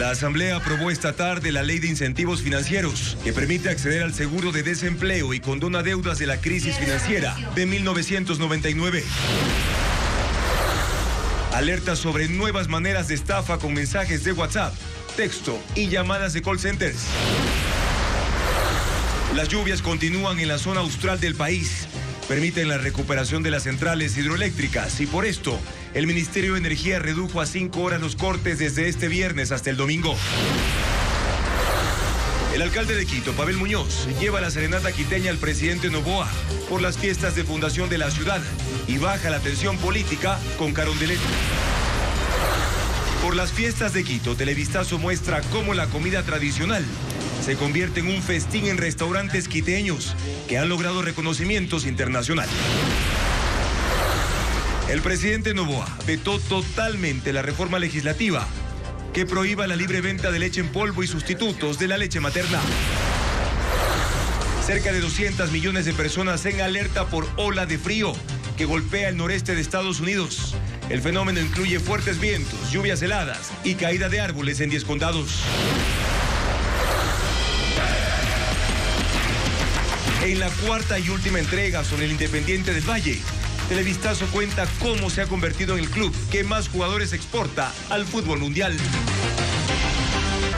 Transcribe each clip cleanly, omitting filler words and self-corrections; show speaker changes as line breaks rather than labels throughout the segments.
La Asamblea aprobó esta tarde la Ley de Incentivos Financieros, que permite acceder al seguro de desempleo y condona deudas de la crisis financiera de 1999. Alerta sobre nuevas maneras de estafa con mensajes de WhatsApp, texto y llamadas de call centers. Las lluvias continúan en la zona austral del país. Permiten la recuperación de las centrales hidroeléctricas y por esto el Ministerio de Energía redujo a 5 horas los cortes desde este viernes hasta el domingo. El alcalde de Quito, Pavel Muñoz, lleva la serenata quiteña al presidente Noboa por las fiestas de fundación de la ciudad y baja la tensión política con Carondelet. Por las fiestas de Quito, Televistazo muestra cómo la comida tradicional se convierte en un festín en restaurantes quiteños que han logrado reconocimientos internacionales. El presidente Noboa vetó totalmente la reforma legislativa que prohíba la libre venta de leche en polvo y sustitutos de la leche materna. Cerca de 200 millones de personas en alerta por ola de frío que golpea el noreste de Estados Unidos. El fenómeno incluye fuertes vientos, lluvias heladas y caída de árboles en 10 condados. En la cuarta y última entrega sobre el Independiente del Valle, Televistazo cuenta cómo se ha convertido en el club que más jugadores exporta al fútbol mundial.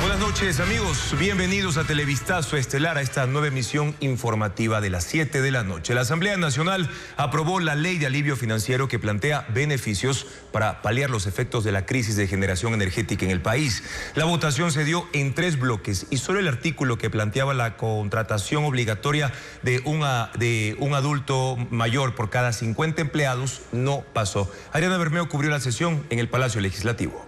Buenas noches, amigos. Bienvenidos a Televistazo Estelar, a esta nueva emisión informativa de las 7 de la noche. La Asamblea Nacional aprobó la Ley de Alivio Financiero que plantea beneficios para paliar los efectos de la crisis de generación energética en el país. La votación se dio en 3 bloques y solo el artículo que planteaba la contratación obligatoria de un adulto mayor por cada 50 empleados no pasó. Ariana Bermeo cubrió la sesión en el Palacio Legislativo.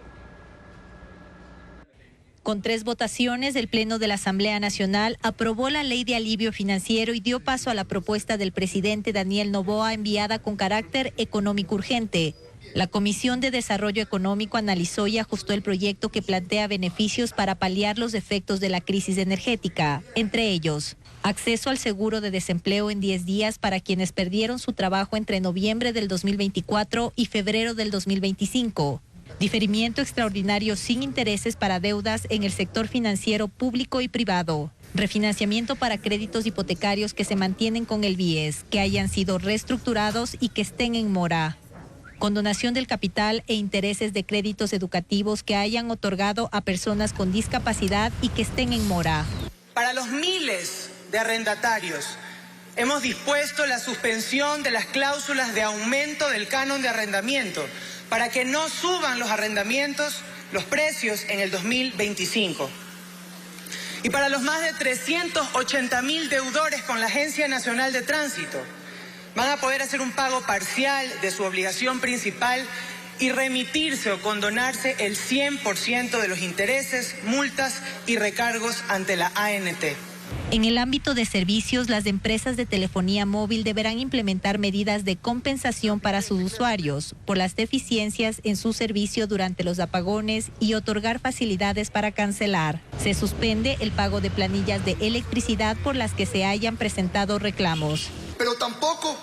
Con 3 votaciones, el Pleno de la Asamblea Nacional aprobó la Ley de Alivio Financiero y dio paso a la propuesta del presidente Daniel Noboa enviada con carácter económico urgente. La Comisión de Desarrollo Económico analizó y ajustó el proyecto que plantea beneficios para paliar los efectos de la crisis energética, entre ellos acceso al seguro de desempleo en 10 días para quienes perdieron su trabajo entre noviembre del 2024 y febrero del 2025. Diferimiento extraordinario sin intereses para deudas en el sector financiero público y privado. Refinanciamiento para créditos hipotecarios que se mantienen con el BIES, que hayan sido reestructurados y que estén en mora. Condonación del capital e intereses de créditos educativos que hayan otorgado a personas con discapacidad y que estén en mora.
Para los miles de arrendatarios, hemos dispuesto la suspensión de las cláusulas de aumento del canon de arrendamiento, para que no suban los arrendamientos, los precios en el 2025. Y para los más de 380.000 deudores con la Agencia Nacional de Tránsito, van a poder hacer un pago parcial de su obligación principal y remitirse o condonarse el 100% de los intereses, multas y recargos ante la ANT.
En el ámbito de servicios, las empresas de telefonía móvil deberán implementar medidas de compensación para sus usuarios por las deficiencias en su servicio durante los apagones y otorgar facilidades para cancelar. Se suspende el pago de planillas de electricidad por las que se hayan presentado reclamos.
Pero tampoco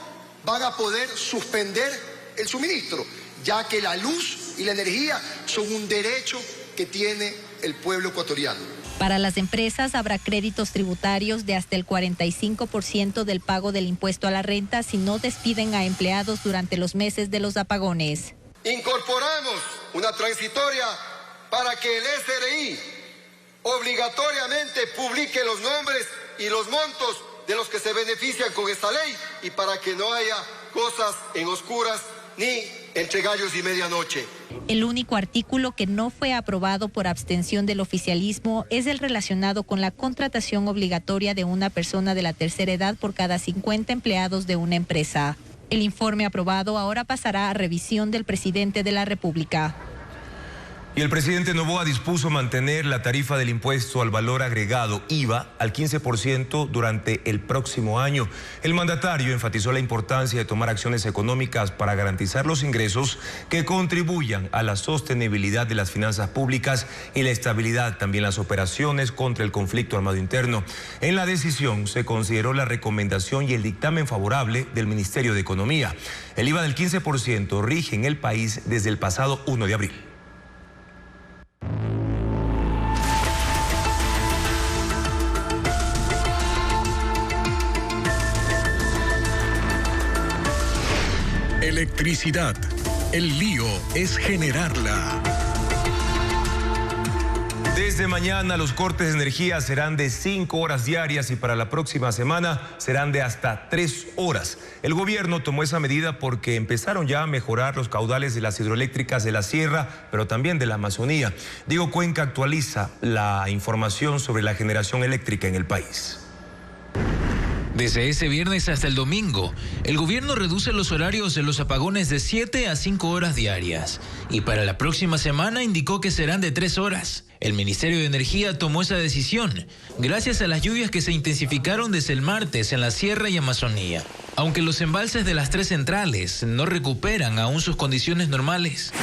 van a poder suspender el suministro, ya que la luz y la energía son un derecho que tiene el pueblo ecuatoriano.
Para las empresas habrá créditos tributarios de hasta el 45% del pago del impuesto a la renta si no despiden a empleados durante los meses de los apagones.
Incorporamos una transitoria para que el SRI obligatoriamente publique los nombres y los montos de los que se benefician con esta ley y para que no haya cosas en oscuras ni entre gallos y medianoche.
El único artículo que no fue aprobado por abstención del oficialismo es el relacionado con la contratación obligatoria de una persona de la tercera edad por cada 50 empleados de una empresa. El informe aprobado ahora pasará a revisión del presidente de la República.
Y el presidente Noboa dispuso mantener la tarifa del impuesto al valor agregado, IVA, al 15% durante el próximo año. El mandatario enfatizó la importancia de tomar acciones económicas para garantizar los ingresos que contribuyan a la sostenibilidad de las finanzas públicas y la estabilidad, también las operaciones contra el conflicto armado interno. En la decisión se consideró la recomendación y el dictamen favorable del Ministerio de Economía. El IVA del 15% rige en el país desde el pasado 1 de abril.
electricidad. El lío es generarla.
Desde mañana los cortes de energía serán de 5 horas diarias y para la próxima semana serán de hasta 3 horas. El gobierno tomó esa medida porque empezaron ya a mejorar los caudales de las hidroeléctricas de la sierra, pero también de la Amazonía. Diego Cuenca actualiza la información sobre la generación eléctrica en el país.
Desde ese viernes hasta el domingo, el gobierno reduce los horarios de los apagones de 7 a 5 horas diarias y para la próxima semana indicó que serán de 3 horas. El Ministerio de Energía tomó esa decisión gracias a las lluvias que se intensificaron desde el martes en la Sierra y Amazonía, aunque los embalses de las 3 centrales no recuperan aún sus condiciones normales.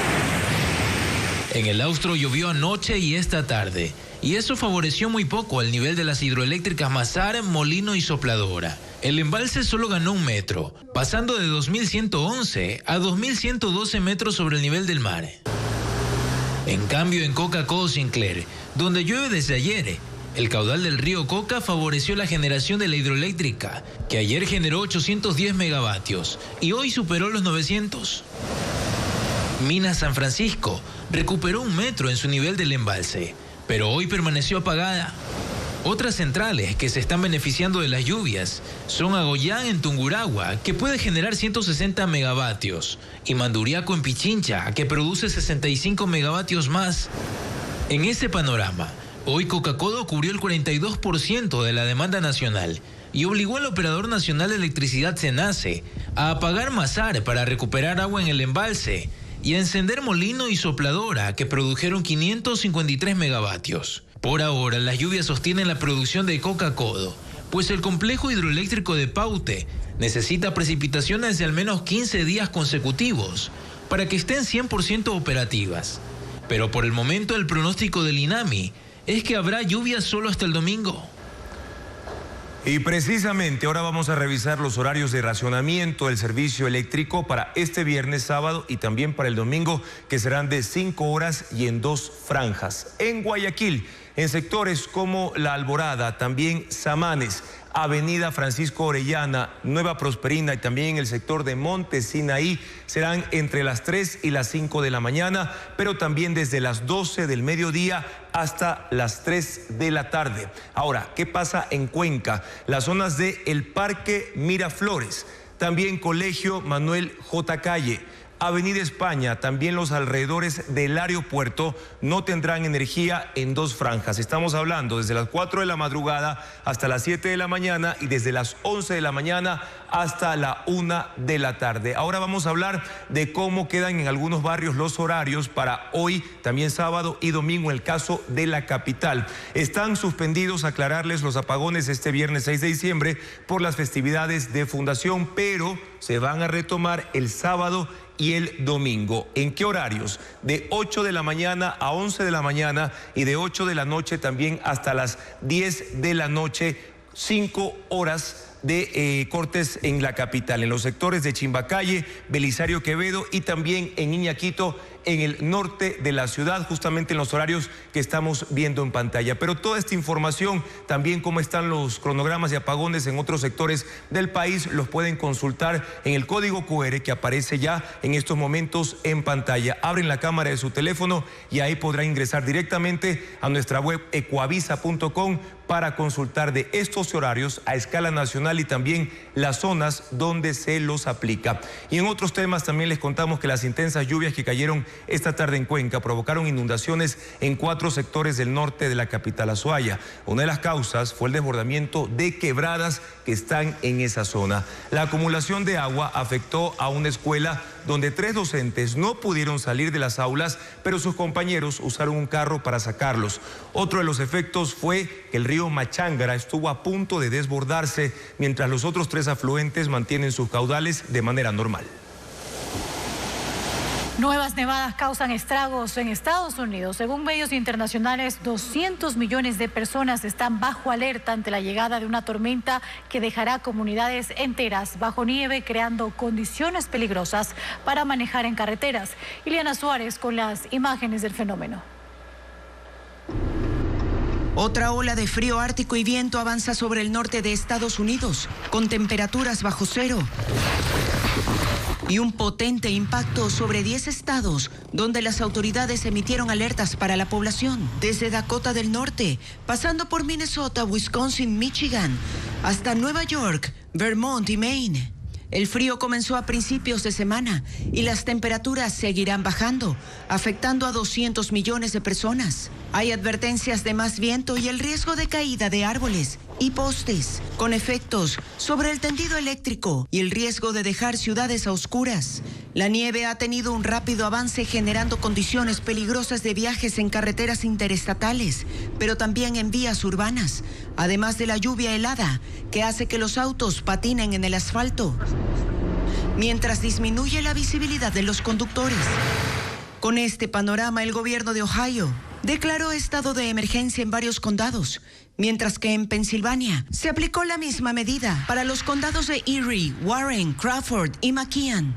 En el Austro llovió anoche y esta tarde, y eso favoreció muy poco al nivel de las hidroeléctricas Mazar, Molino y Sopladora. El embalse solo ganó 1 metro, pasando de 2.111 a 2.112 metros sobre el nivel del mar. En cambio, en Coca-Codo Sinclair, donde llueve desde ayer, el caudal del río Coca favoreció la generación de la hidroeléctrica, que ayer generó 810 megavatios y hoy superó los 900. Minas San Francisco recuperó 1 metro en su nivel del embalse, pero hoy permaneció apagada. Otras centrales que se están beneficiando de las lluvias son Agoyán en Tungurahua, que puede generar 160 megavatios, y Manduriaco en Pichincha, que produce 65 megavatios más. En ese panorama, hoy Coca-Codo cubrió el 42% de la demanda nacional y obligó al Operador Nacional de Electricidad SENACE a apagar Mazar para recuperar agua en el embalse y a encender Molino y Sopladora, que produjeron 553 megavatios. Por ahora, las lluvias sostienen la producción de Coca-Codo, pues el complejo hidroeléctrico de Paute necesita precipitaciones de al menos 15 días consecutivos para que estén 100% operativas. Pero por el momento el pronóstico del INAMI es que habrá lluvias solo hasta el domingo.
Y precisamente ahora vamos a revisar los horarios de racionamiento del servicio eléctrico para este viernes, sábado y también para el domingo, que serán de 5 horas y en 2 franjas. En Guayaquil, en sectores como La Alborada, también Samanes, Avenida Francisco Orellana, Nueva Prosperina y también en el sector de Monte Sinaí serán entre las 3 y las 5 de la mañana, pero también desde las 12 del mediodía hasta las 3 de la tarde. Ahora, ¿qué pasa en Cuenca? Las zonas de El Parque Miraflores, también Colegio Manuel J. Calle, Avenida España, también los alrededores del aeropuerto no tendrán energía en 2 franjas. Estamos hablando desde las 4 de la madrugada hasta las 7 de la mañana y desde las 11 de la mañana hasta la 1 de la tarde. Ahora vamos a hablar de cómo quedan en algunos barrios los horarios para hoy, también sábado y domingo en el caso de la capital. Están suspendidos, aclararles, los apagones este viernes 6 de diciembre por las festividades de fundación, pero se van a retomar el sábado y el domingo. ¿En qué horarios? De 8 de la mañana a 11 de la mañana y de 8 de la noche también hasta las 10 de la noche, 5 horas de cortes en la capital, en los sectores de Chimbacalle, Belisario Quevedo y también en Iñaquito, en el norte de la ciudad, justamente en los horarios que estamos viendo en pantalla. Pero toda esta información, también cómo están los cronogramas de apagones en otros sectores del país, los pueden consultar en el código QR que aparece ya en estos momentos en pantalla. Abren la cámara de su teléfono y ahí podrá ingresar directamente a nuestra web ecuavisa.com para consultar de estos horarios a escala nacional y también las zonas donde se los aplica. Y en otros temas también les contamos que las intensas lluvias que cayeron esta tarde en Cuenca provocaron inundaciones en 4 sectores del norte de la capital Azuaya. Una de las causas fue el desbordamiento de quebradas que están en esa zona. La acumulación de agua afectó a una escuela donde 3 docentes no pudieron salir de las aulas, pero sus compañeros usaron un carro para sacarlos. Otro de los efectos fue que el río Machángara estuvo a punto de desbordarse, mientras los otros 3 afluentes mantienen sus caudales de manera normal.
Nuevas nevadas causan estragos en Estados Unidos. Según medios internacionales, 200 millones de personas están bajo alerta ante la llegada de una tormenta que dejará comunidades enteras bajo nieve, creando condiciones peligrosas para manejar en carreteras. Ileana Suárez con las imágenes del fenómeno.
Otra ola de frío ártico y viento avanza sobre el norte de Estados Unidos, con temperaturas bajo cero. y un potente impacto sobre 10 estados donde las autoridades emitieron alertas para la población, desde Dakota del Norte, pasando por Minnesota, Wisconsin, Michigan, hasta Nueva York, Vermont y Maine. El frío comenzó a principios de semana y las temperaturas seguirán bajando, afectando a 200 millones de personas. Hay advertencias de más viento y el riesgo de caída de árboles y postes, con efectos sobre el tendido eléctrico y el riesgo de dejar ciudades a oscuras. La nieve ha tenido un rápido avance generando condiciones peligrosas de viajes en carreteras interestatales, pero también en vías urbanas, además de la lluvia helada que hace que los autos patinen en el asfalto, mientras disminuye la visibilidad de los conductores. Con este panorama, el gobierno de Ohio declaró estado de emergencia en varios condados, mientras que en Pensilvania se aplicó la misma medida para los condados de Erie, Warren, Crawford y McKean.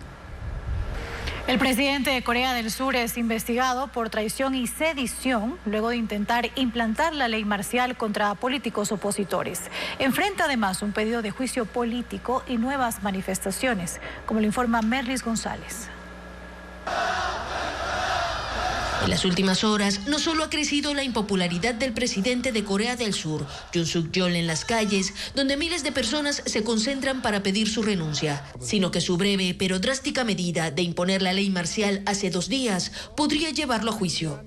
El presidente de Corea del Sur es investigado por traición y sedición luego de intentar implantar la ley marcial contra políticos opositores. Enfrenta además un pedido de juicio político y nuevas manifestaciones, como lo informa Merlis González.
En las últimas horas, no solo ha crecido la impopularidad del presidente de Corea del Sur, Yoon Suk-yeol, en las calles, donde miles de personas se concentran para pedir su renuncia, sino que su breve pero drástica medida de imponer la ley marcial hace 2 días podría llevarlo a juicio.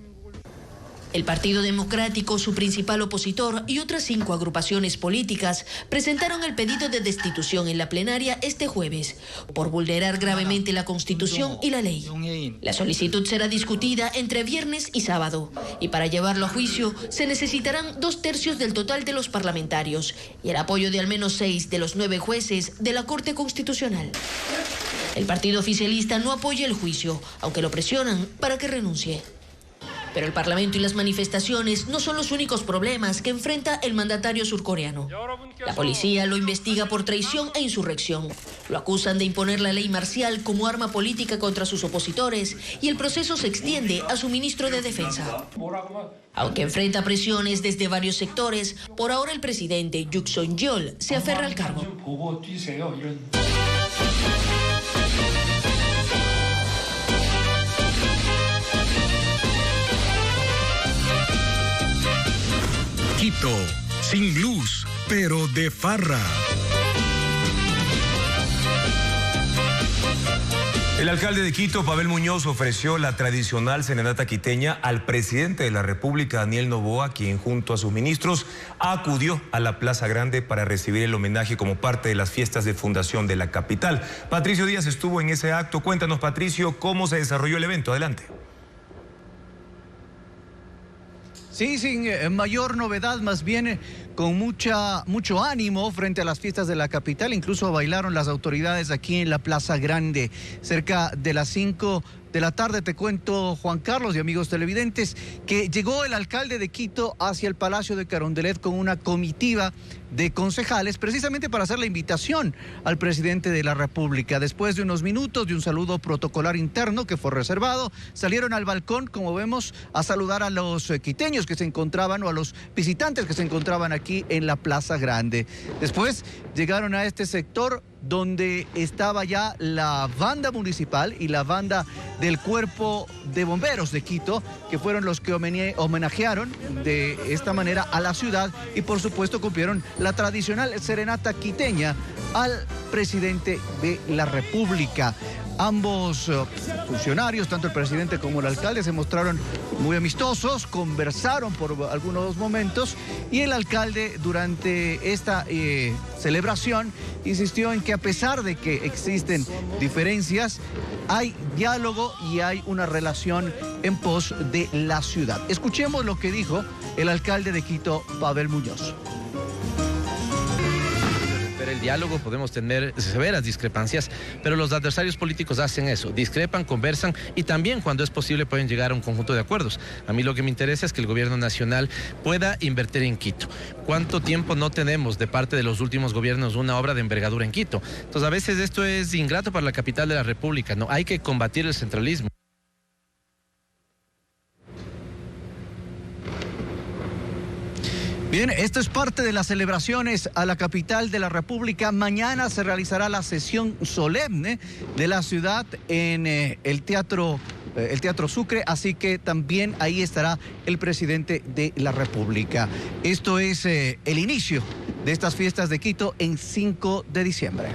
El Partido Democrático, su principal opositor, y otras 5 agrupaciones políticas presentaron el pedido de destitución en la plenaria este jueves por vulnerar gravemente la Constitución y la ley. La solicitud será discutida entre viernes y sábado, y para llevarlo a juicio se necesitarán 2/3 del total de los parlamentarios y el apoyo de al menos 6 de los 9 jueces de la Corte Constitucional. El partido oficialista no apoya el juicio, aunque lo presionan para que renuncie. Pero el Parlamento y las manifestaciones no son los únicos problemas que enfrenta el mandatario surcoreano. La policía lo investiga por traición e insurrección. Lo acusan de imponer la ley marcial como arma política contra sus opositores y el proceso se extiende a su ministro de Defensa. Aunque enfrenta presiones desde varios sectores, por ahora el presidente Yoon Suk-yeol se aferra al cargo.
Quito, sin luz, pero de farra.
El alcalde de Quito, Pavel Muñoz, ofreció la tradicional serenata quiteña al presidente de la República, Daniel Noboa, quien junto a sus ministros acudió a la Plaza Grande para recibir el homenaje como parte de las fiestas de fundación de la capital. Patricio Díaz estuvo en ese acto. Cuéntanos, Patricio, cómo se desarrolló el evento. Adelante.
Sí, sin mayor novedad, más bien con mucho ánimo frente a las fiestas de la capital. Incluso bailaron las autoridades aquí en la Plaza Grande. Cerca de las 5 de la tarde, te cuento, Juan Carlos y amigos televidentes, que llegó el alcalde de Quito hacia el Palacio de Carondelet con una comitiva de concejales, precisamente para hacer la invitación al presidente de la República. Después de unos minutos de un saludo protocolar interno que fue reservado, salieron al balcón, como vemos, a saludar a los quiteños que se encontraban o a los visitantes que se encontraban aquí en la Plaza Grande. Después llegaron a este sector donde estaba ya la banda municipal y la banda del Cuerpo de Bomberos de Quito, que fueron los que homenajearon de esta manera a la ciudad y por supuesto cumplieron la tradicional serenata quiteña al presidente de la República. Ambos funcionarios, tanto el presidente como el alcalde, se mostraron muy amistosos, conversaron por algunos momentos y el alcalde durante esta celebración insistió en que a pesar de que existen diferencias, hay diálogo y hay una relación en pos de la ciudad. Escuchemos lo que dijo el alcalde de Quito, Pavel Muñoz.
El diálogo, podemos tener severas discrepancias, pero los adversarios políticos hacen eso, discrepan, conversan y también cuando es posible pueden llegar a un conjunto de acuerdos. A mí lo que me interesa es que el gobierno nacional pueda invertir en Quito. ¿Cuánto tiempo no tenemos de parte de los últimos gobiernos una obra de envergadura en Quito? Entonces a veces esto es ingrato para la capital de la República, ¿no? Hay que combatir el centralismo.
Bien, esto es parte de las celebraciones a la capital de la República. Mañana se realizará la sesión solemne de la ciudad en el Teatro Sucre, así que también ahí estará el presidente de la República. Esto es el inicio de estas fiestas de Quito en 5 de diciembre.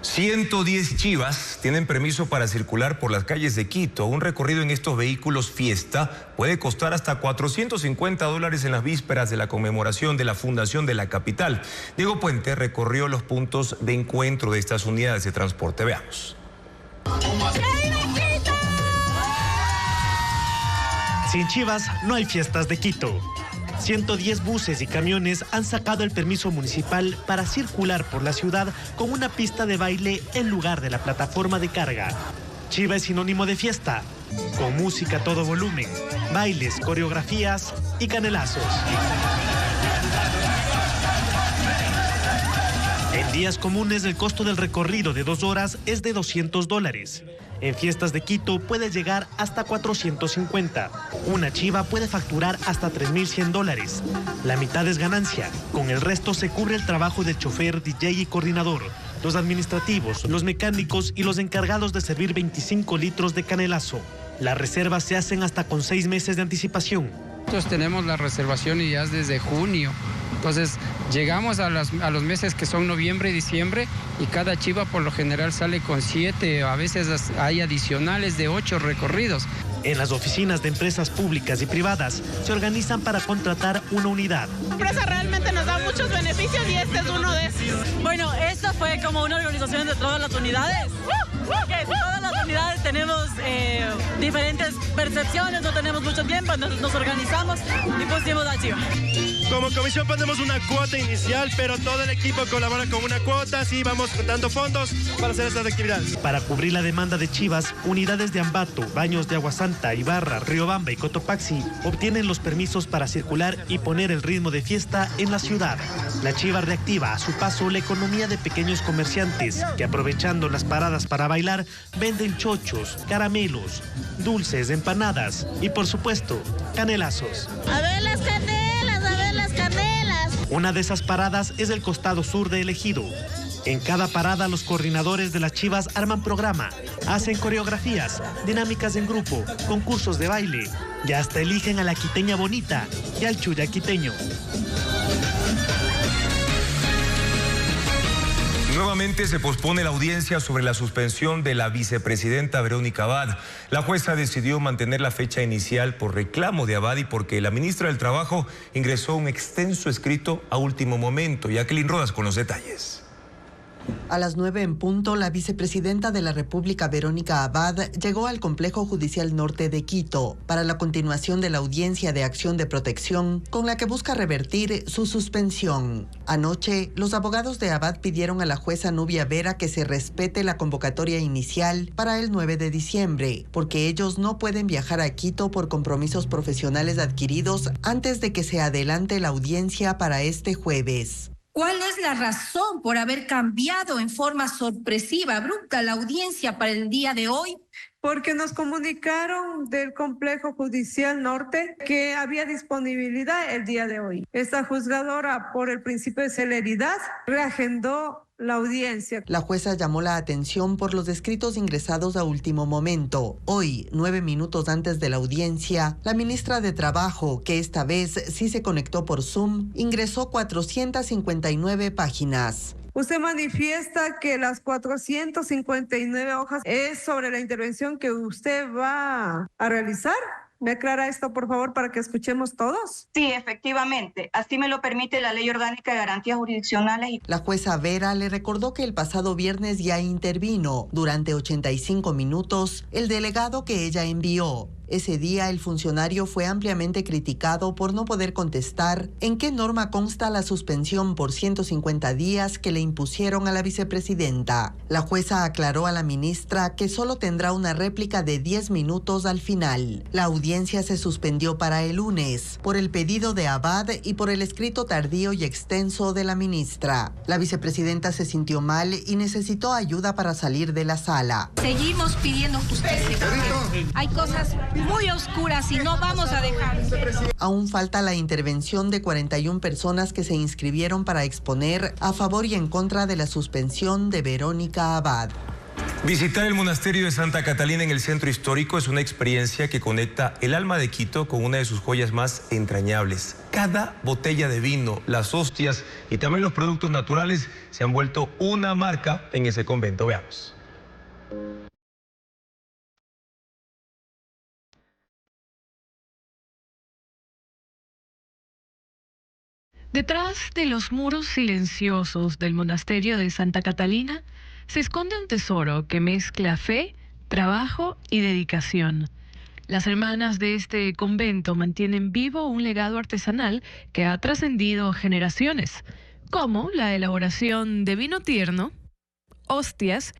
110 chivas tienen permiso para circular por las calles de Quito. Un recorrido en estos vehículos fiesta puede costar hasta $450 en las vísperas de la conmemoración de la fundación de la capital. Diego Puente recorrió los puntos de encuentro de estas unidades de transporte. Veamos.
Sin chivas no hay fiestas de Quito. 110 buses y camiones han sacado el permiso municipal para circular por la ciudad con una pista de baile en lugar de la plataforma de carga. Chiva es sinónimo de fiesta, con música a todo volumen, bailes, coreografías y canelazos. En días comunes el costo del recorrido de 2 horas es de $200. En fiestas de Quito puede llegar hasta 450. Una chiva puede facturar hasta $3.100. La mitad es ganancia. Con el resto se cubre el trabajo del chofer, DJ y coordinador, los administrativos, los mecánicos y los encargados de servir 25 litros de canelazo. Las reservas se hacen hasta con 6 meses de anticipación.
Nosotros tenemos la reservación y ya es desde junio. Entonces llegamos a los meses que son noviembre y diciembre y cada chiva por lo general sale con 7, a veces hay adicionales de 8 recorridos.
En las oficinas de empresas públicas y privadas se organizan para contratar una unidad.
La empresa realmente nos da muchos beneficios y este es uno de esos. Bueno, esta fue como una organización de todas las unidades. Que todas las unidades tenemos diferentes percepciones, no tenemos mucho tiempo, nos organizamos y pusimos la chiva.
Como comisión ponemos una cuota inicial, pero todo el equipo colabora con una cuota, así vamos dando fondos para hacer estas actividades.
Para cubrir la demanda de chivas, unidades de Ambato, Baños de Agua Santa, Ibarra, Riobamba y Cotopaxi obtienen los permisos para circular y poner el ritmo de fiesta en la ciudad. La chiva reactiva a su paso la economía de pequeños comerciantes que, aprovechando las paradas para bailar, venden chochos, caramelos, dulces, empanadas y, por supuesto, canelazos.
A ver las canelas, a ver las canelas.
Una de esas paradas es el costado sur de El Ejido. En cada parada los coordinadores de las chivas arman programa, hacen coreografías, dinámicas en grupo, concursos de baile y hasta eligen a la quiteña bonita y al chuya quiteño.
Nuevamente se pospone la audiencia sobre la suspensión de la vicepresidenta Verónica Abad. La jueza decidió mantener la fecha inicial por reclamo de Abad y porque la ministra del Trabajo ingresó un extenso escrito a último momento. Jacqueline Rodas con los detalles.
A las 9 en punto, la vicepresidenta de la República, Verónica Abad, llegó al Complejo Judicial Norte de Quito para la continuación de la audiencia de acción de protección con la que busca revertir su suspensión. Anoche, los abogados de Abad pidieron a la jueza Nubia Vera que se respete la convocatoria inicial para el 9 de diciembre, porque ellos no pueden viajar a Quito por compromisos profesionales adquiridos antes de que se adelante la audiencia para este jueves.
¿Cuál es la razón por haber cambiado en forma sorpresiva, abrupta, la audiencia para el día de hoy?
Porque nos comunicaron del Complejo Judicial Norte que había disponibilidad el día de hoy. Esta juzgadora, por el principio de celeridad, reagendó la audiencia.
La jueza llamó la atención por los escritos ingresados a último momento. Hoy, 9 minutos antes de la audiencia, la ministra de Trabajo, que esta vez sí se conectó por Zoom, ingresó 459 páginas.
Usted manifiesta que las 459 hojas es sobre la intervención que usted va a realizar. ¿Me aclara esto, por favor, para que escuchemos todos?
Sí, efectivamente. Así me lo permite la Ley Orgánica de Garantías Jurisdiccionales.
La jueza Vera le recordó que el pasado viernes ya intervino. Durante 85 minutos, el delegado que ella envió. Ese día el funcionario fue ampliamente criticado por no poder contestar en qué norma consta la suspensión por 150 días que le impusieron a la vicepresidenta. La jueza aclaró a la ministra que solo tendrá una réplica de 10 minutos al final. La audiencia audiencia se suspendió para el lunes por el pedido de Abad y por el escrito tardío y extenso de la ministra. La vicepresidenta se sintió mal y necesitó ayuda para salir de la sala.
Seguimos pidiendo justicia. Hay cosas muy oscuras y no vamos a dejar.
Aún falta la intervención de 41 personas que se inscribieron para exponer a favor y en contra de la suspensión de Verónica Abad.
Visitar el monasterio de Santa Catalina en el centro histórico es una experiencia que conecta el alma de Quito con una de sus joyas más entrañables. Cada botella de vino, las hostias y también los productos naturales se han vuelto una marca en ese convento. Veamos.
Detrás de los muros silenciosos del monasterio de Santa Catalina se esconde un tesoro que mezcla fe, trabajo y dedicación. Las hermanas de este convento mantienen vivo un legado artesanal que ha trascendido generaciones, como la elaboración de vino tierno, hostias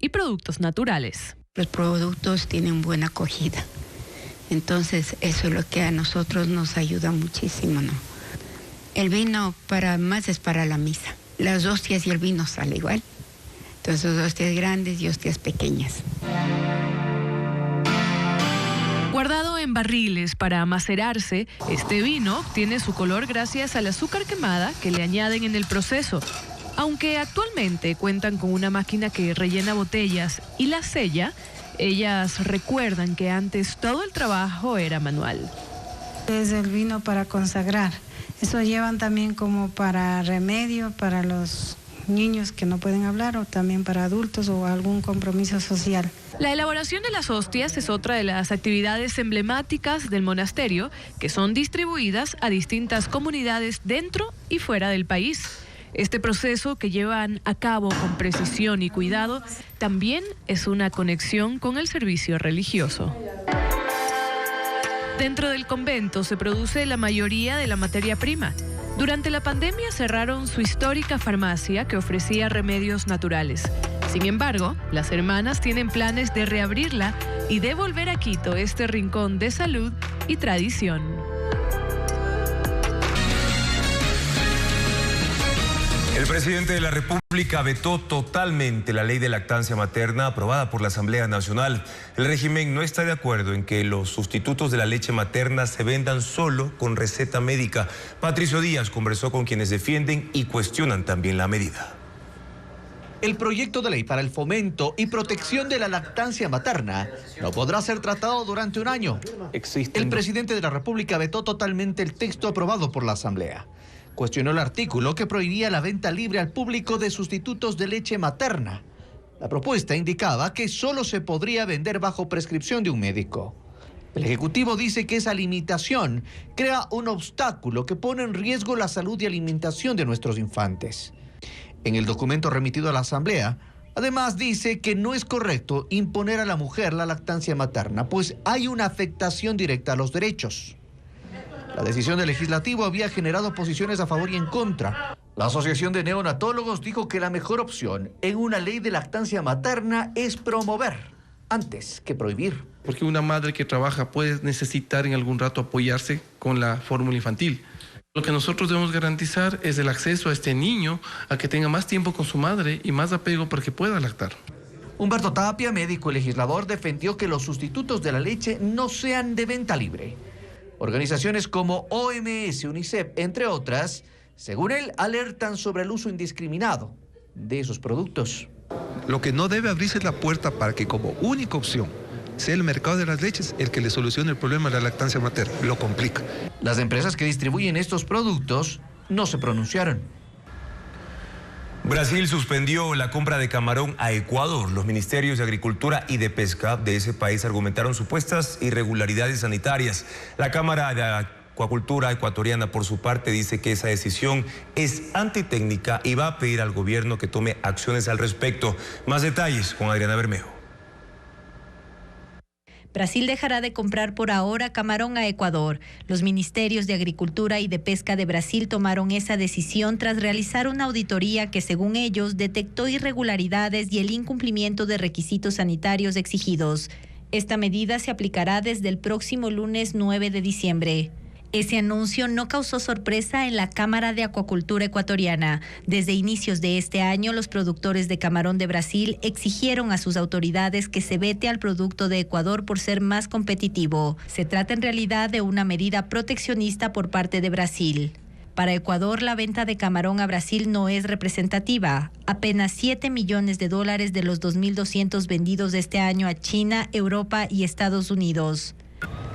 y productos naturales.
Los productos tienen buena acogida, entonces eso es lo que a nosotros nos ayuda muchísimo, ¿no? El vino es para la misa. Las hostias y el vino sale igual. Entonces, hostias grandes y hostias pequeñas.
Guardado en barriles para macerarse, este vino obtiene su color gracias al azúcar quemada que le añaden en el proceso. Aunque actualmente cuentan con una máquina que rellena botellas y las sella, ellas recuerdan que antes todo el trabajo era manual.
Es el vino para consagrar. Eso llevan también como para remedio, para los niños que no pueden hablar o también para adultos o algún compromiso social.
La elaboración de las hostias es otra de las actividades emblemáticas del monasterio que son distribuidas a distintas comunidades dentro y fuera del país. Este proceso que llevan a cabo con precisión y cuidado también es una conexión con el servicio religioso. Dentro del convento se produce la mayoría de la materia prima. Durante la pandemia cerraron su histórica farmacia que ofrecía remedios naturales. Sin embargo, las hermanas tienen planes de reabrirla y de volver a Quito este rincón de salud y tradición.
El presidente de la República vetó totalmente la ley de lactancia materna aprobada por la Asamblea Nacional. El régimen no está de acuerdo en que los sustitutos de la leche materna se vendan solo con receta médica. Patricio Díaz conversó con quienes defienden y cuestionan también la medida.
El proyecto de ley para el fomento y protección de la lactancia materna no podrá ser tratado durante un año. El presidente de la República vetó totalmente el texto aprobado por la Asamblea. Cuestionó el artículo que prohibía la venta libre al público de sustitutos de leche materna. La propuesta indicaba que solo se podría vender bajo prescripción de un médico. El Ejecutivo dice que esa limitación crea un obstáculo que pone en riesgo la salud y alimentación de nuestros infantes. En el documento remitido a la Asamblea, además dice que no es correcto imponer a la mujer la lactancia materna, pues hay una afectación directa a los derechos. La decisión del legislativo había generado posiciones a favor y en contra. La Asociación de Neonatólogos dijo que la mejor opción en una ley de lactancia materna es promover antes que prohibir.
Porque una madre que trabaja puede necesitar en algún rato apoyarse con la fórmula infantil. Lo que nosotros debemos garantizar es el acceso a este niño a que tenga más tiempo con su madre y más apego para que pueda lactar.
Humberto Tapia, médico y legislador, defendió que los sustitutos de la leche no sean de venta libre. Organizaciones como OMS, UNICEF, entre otras, según él, alertan sobre el uso indiscriminado de esos productos.
Lo que no debe abrirse es la puerta para que como única opción sea el mercado de las leches el que le solucione el problema de la lactancia materna. Lo complica.
Las empresas que distribuyen estos productos no se pronunciaron.
Brasil suspendió la compra de camarón a Ecuador. Los ministerios de Agricultura y de Pesca de ese país argumentaron supuestas irregularidades sanitarias. La Cámara de Acuacultura ecuatoriana, por su parte, dice que esa decisión es antitécnica y va a pedir al gobierno que tome acciones al respecto. Más detalles con Adriana Bermejo.
Brasil dejará de comprar por ahora camarón a Ecuador. Los ministerios de Agricultura y de Pesca de Brasil tomaron esa decisión tras realizar una auditoría que, según ellos, detectó irregularidades y el incumplimiento de requisitos sanitarios exigidos. Esta medida se aplicará desde el próximo lunes 9 de diciembre. Ese anuncio no causó sorpresa en la Cámara de Acuacultura ecuatoriana. Desde inicios de este año, los productores de camarón de Brasil exigieron a sus autoridades que se vete al producto de Ecuador por ser más competitivo. Se trata en realidad de una medida proteccionista por parte de Brasil. Para Ecuador, la venta de camarón a Brasil no es representativa. Apenas $7 millones de los 2.200 vendidos este año a China, Europa y Estados Unidos.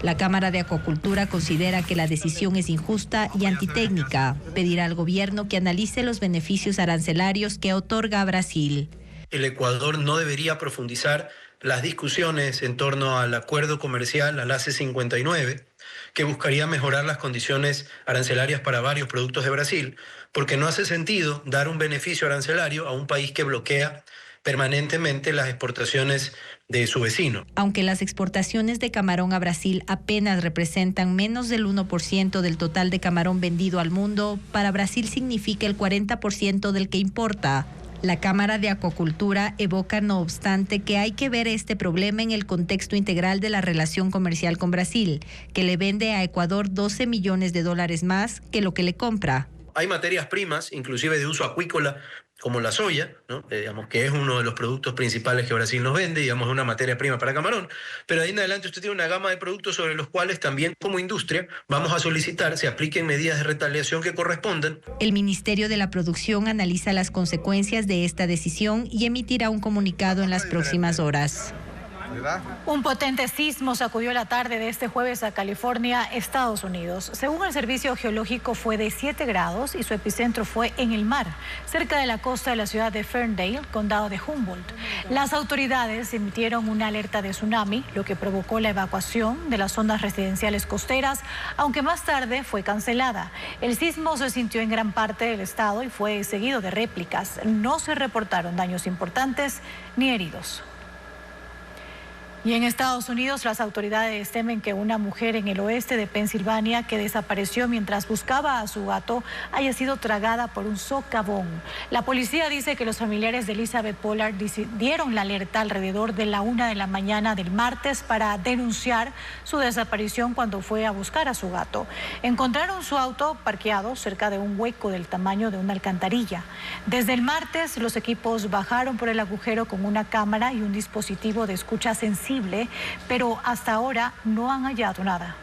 La Cámara de Acuacultura considera que la decisión es injusta y antitécnica. Pedirá al gobierno que analice los beneficios arancelarios que otorga a Brasil.
El Ecuador no debería profundizar las discusiones en torno al acuerdo comercial, al AC-59, que buscaría mejorar las condiciones arancelarias para varios productos de Brasil, porque no hace sentido dar un beneficio arancelario a un país que bloquea permanentemente las exportaciones de su vecino.
Aunque las exportaciones de camarón a Brasil apenas representan menos del 1% del total de camarón vendido al mundo, para Brasil significa el 40% del que importa. La Cámara de Acuacultura evoca, no obstante, que hay que ver este problema en el contexto integral de la relación comercial con Brasil, que le vende a Ecuador $12 millones más que lo que le compra.
Hay materias primas, inclusive de uso acuícola, como la soya, ¿no? Que es uno de los productos principales que Brasil nos vende, es una materia prima para camarón, pero de ahí en adelante usted tiene una gama de productos sobre los cuales también como industria vamos a solicitar se apliquen medidas de retaliación que correspondan.
El Ministerio de la Producción analiza las consecuencias de esta decisión y emitirá un comunicado en las próximas horas.
Un potente sismo sacudió la tarde de este jueves a California, Estados Unidos. Según el Servicio Geológico, fue de 7 grados y su epicentro fue en el mar, cerca de la costa de la ciudad de Ferndale, condado de Humboldt. Las autoridades emitieron una alerta de tsunami, lo que provocó la evacuación de las zonas residenciales costeras, aunque más tarde fue cancelada. El sismo se sintió en gran parte del estado y fue seguido de réplicas. No se reportaron daños importantes ni heridos. Y en Estados Unidos, las autoridades temen que una mujer en el oeste de Pensilvania que desapareció mientras buscaba a su gato haya sido tragada por un socavón. La policía dice que los familiares de Elizabeth Pollard dieron la alerta alrededor de la 1 de la mañana del martes para denunciar su desaparición cuando fue a buscar a su gato. Encontraron su auto parqueado cerca de un hueco del tamaño de una alcantarilla. Desde el martes, los equipos bajaron por el agujero con una cámara y un dispositivo de escucha sensible, pero hasta ahora no han hallado nada.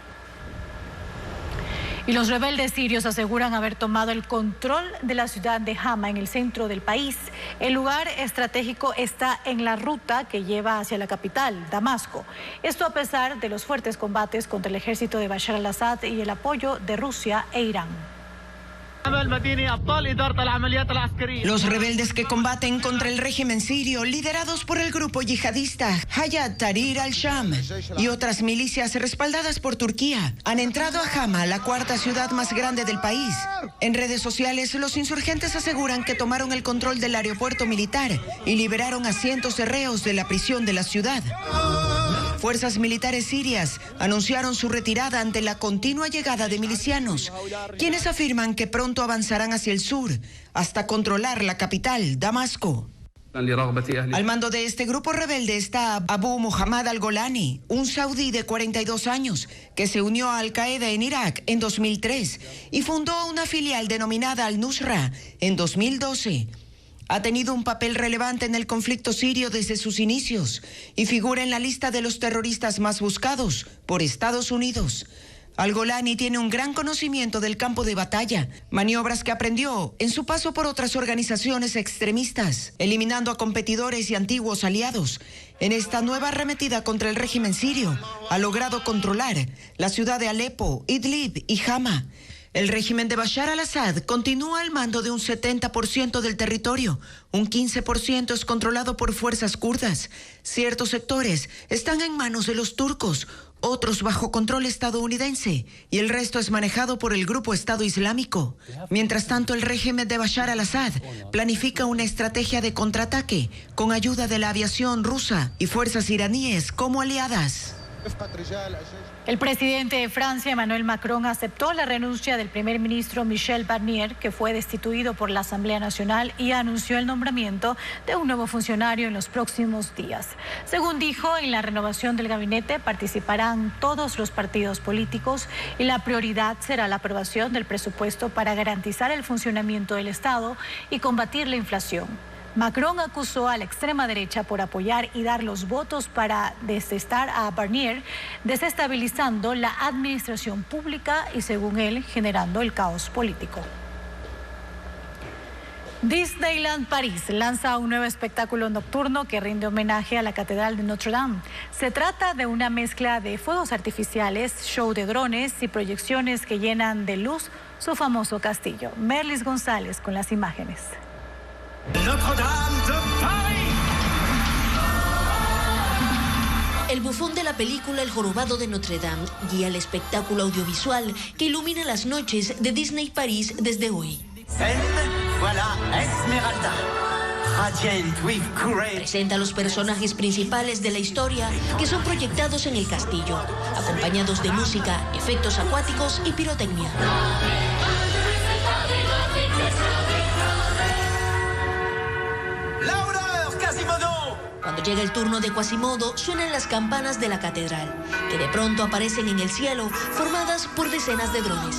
Y los rebeldes sirios aseguran haber tomado el control de la ciudad de Hama, en el centro del país. El lugar estratégico está en la ruta que lleva hacia la capital, Damasco. Esto a pesar de los fuertes combates contra el ejército de Bashar al-Assad y el apoyo de Rusia e Irán.
Los rebeldes que combaten contra el régimen sirio, liderados por el grupo yihadista Hayat Tahrir al-Sham y otras milicias respaldadas por Turquía, han entrado a Hama, la cuarta ciudad más grande del país. En redes sociales, los insurgentes aseguran que tomaron el control del aeropuerto militar y liberaron a cientos de reos de la prisión de la ciudad. Fuerzas militares sirias anunciaron su retirada ante la continua llegada de milicianos, quienes afirman que pronto avanzarán hacia el sur hasta controlar la capital, Damasco. Al mando de este grupo rebelde está Abu Muhammad al-Golani, un saudí de 42 años que se unió a Al-Qaeda en Irak en 2003 y fundó una filial denominada Al-Nusra en 2012. Ha tenido un papel relevante en el conflicto sirio desde sus inicios y figura en la lista de los terroristas más buscados por Estados Unidos. Al-Golani tiene un gran conocimiento del campo de batalla, maniobras que aprendió en su paso por otras organizaciones extremistas, eliminando a competidores y antiguos aliados. En esta nueva arremetida contra el régimen sirio, ha logrado controlar la ciudad de Alepo, Idlib y Hama. El régimen de Bashar al-Assad continúa al mando de un 70% del territorio, un 15% es controlado por fuerzas kurdas. Ciertos sectores están en manos de los turcos, otros bajo control estadounidense y el resto es manejado por el grupo Estado Islámico. Mientras tanto, el régimen de Bashar al-Assad planifica una estrategia de contraataque con ayuda de la aviación rusa y fuerzas iraníes como aliadas.
El presidente de Francia, Emmanuel Macron, aceptó la renuncia del primer ministro Michel Barnier, que fue destituido por la Asamblea Nacional, y anunció el nombramiento de un nuevo funcionario en los próximos días. Según dijo, en la renovación del gabinete participarán todos los partidos políticos y la prioridad será la aprobación del presupuesto para garantizar el funcionamiento del Estado y combatir la inflación. Macron acusó a la extrema derecha por apoyar y dar los votos para desestar a Barnier, desestabilizando la administración pública y, según él, generando el caos político. Disneyland París lanza un nuevo espectáculo nocturno que rinde homenaje a la Catedral de Notre Dame. Se trata de una mezcla de fuegos artificiales, show de drones y proyecciones que llenan de luz su famoso castillo. Merlis González con las imágenes.
Notre Dame de París.
El bufón de la película El jorobado de Notre Dame guía el espectáculo audiovisual que ilumina las noches de Disney París desde hoy. Presenta a los personajes principales de la historia que son proyectados en el castillo, acompañados de música, efectos acuáticos y pirotecnia. Cuando llega el turno de Quasimodo, suenan las campanas de la catedral, que de pronto aparecen en el cielo, formadas por decenas de drones.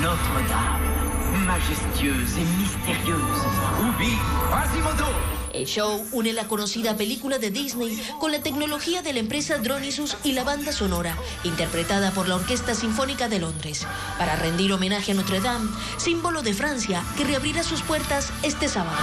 Notre Dame, majestueuse et mystérieuse, où vit Quasimodo.
El show une la conocida película de Disney con la tecnología de la empresa Dronisus y la banda sonora, interpretada por la Orquesta Sinfónica de Londres, para rendir homenaje a Notre Dame, símbolo de Francia, que reabrirá sus puertas este sábado.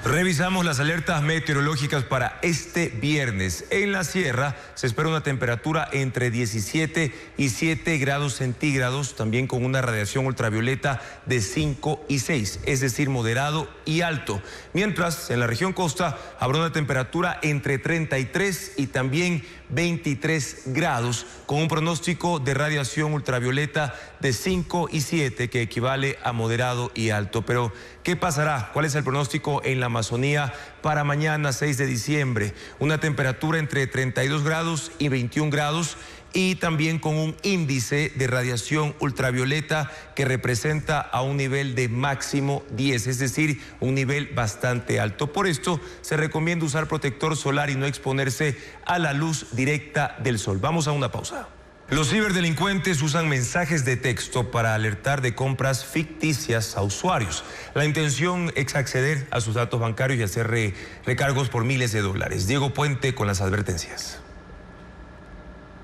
Revisamos las alertas meteorológicas para este viernes. En la sierra se espera una temperatura entre 17 y 7 grados centígrados, también con una radiación ultravioleta de 5 y 6, es decir, moderado y alto. Mientras, en la región costa habrá una temperatura entre 33 y también 23 grados, con un pronóstico de radiación ultravioleta de 5 y 7, que equivale a moderado y alto. Pero, ¿qué pasará? ¿Cuál es el pronóstico en la Amazonía para mañana 6 de diciembre? Una temperatura entre 32 grados y 21 grados y también con un índice de radiación ultravioleta que representa a un nivel de máximo 10, es decir, un nivel bastante alto. Por esto se recomienda usar protector solar y no exponerse a la luz directa del sol. Vamos a una pausa. Los ciberdelincuentes usan mensajes de texto para alertar de compras ficticias a usuarios. La intención es acceder a sus datos bancarios y hacer recargos por miles de dólares. Diego Puente con las advertencias.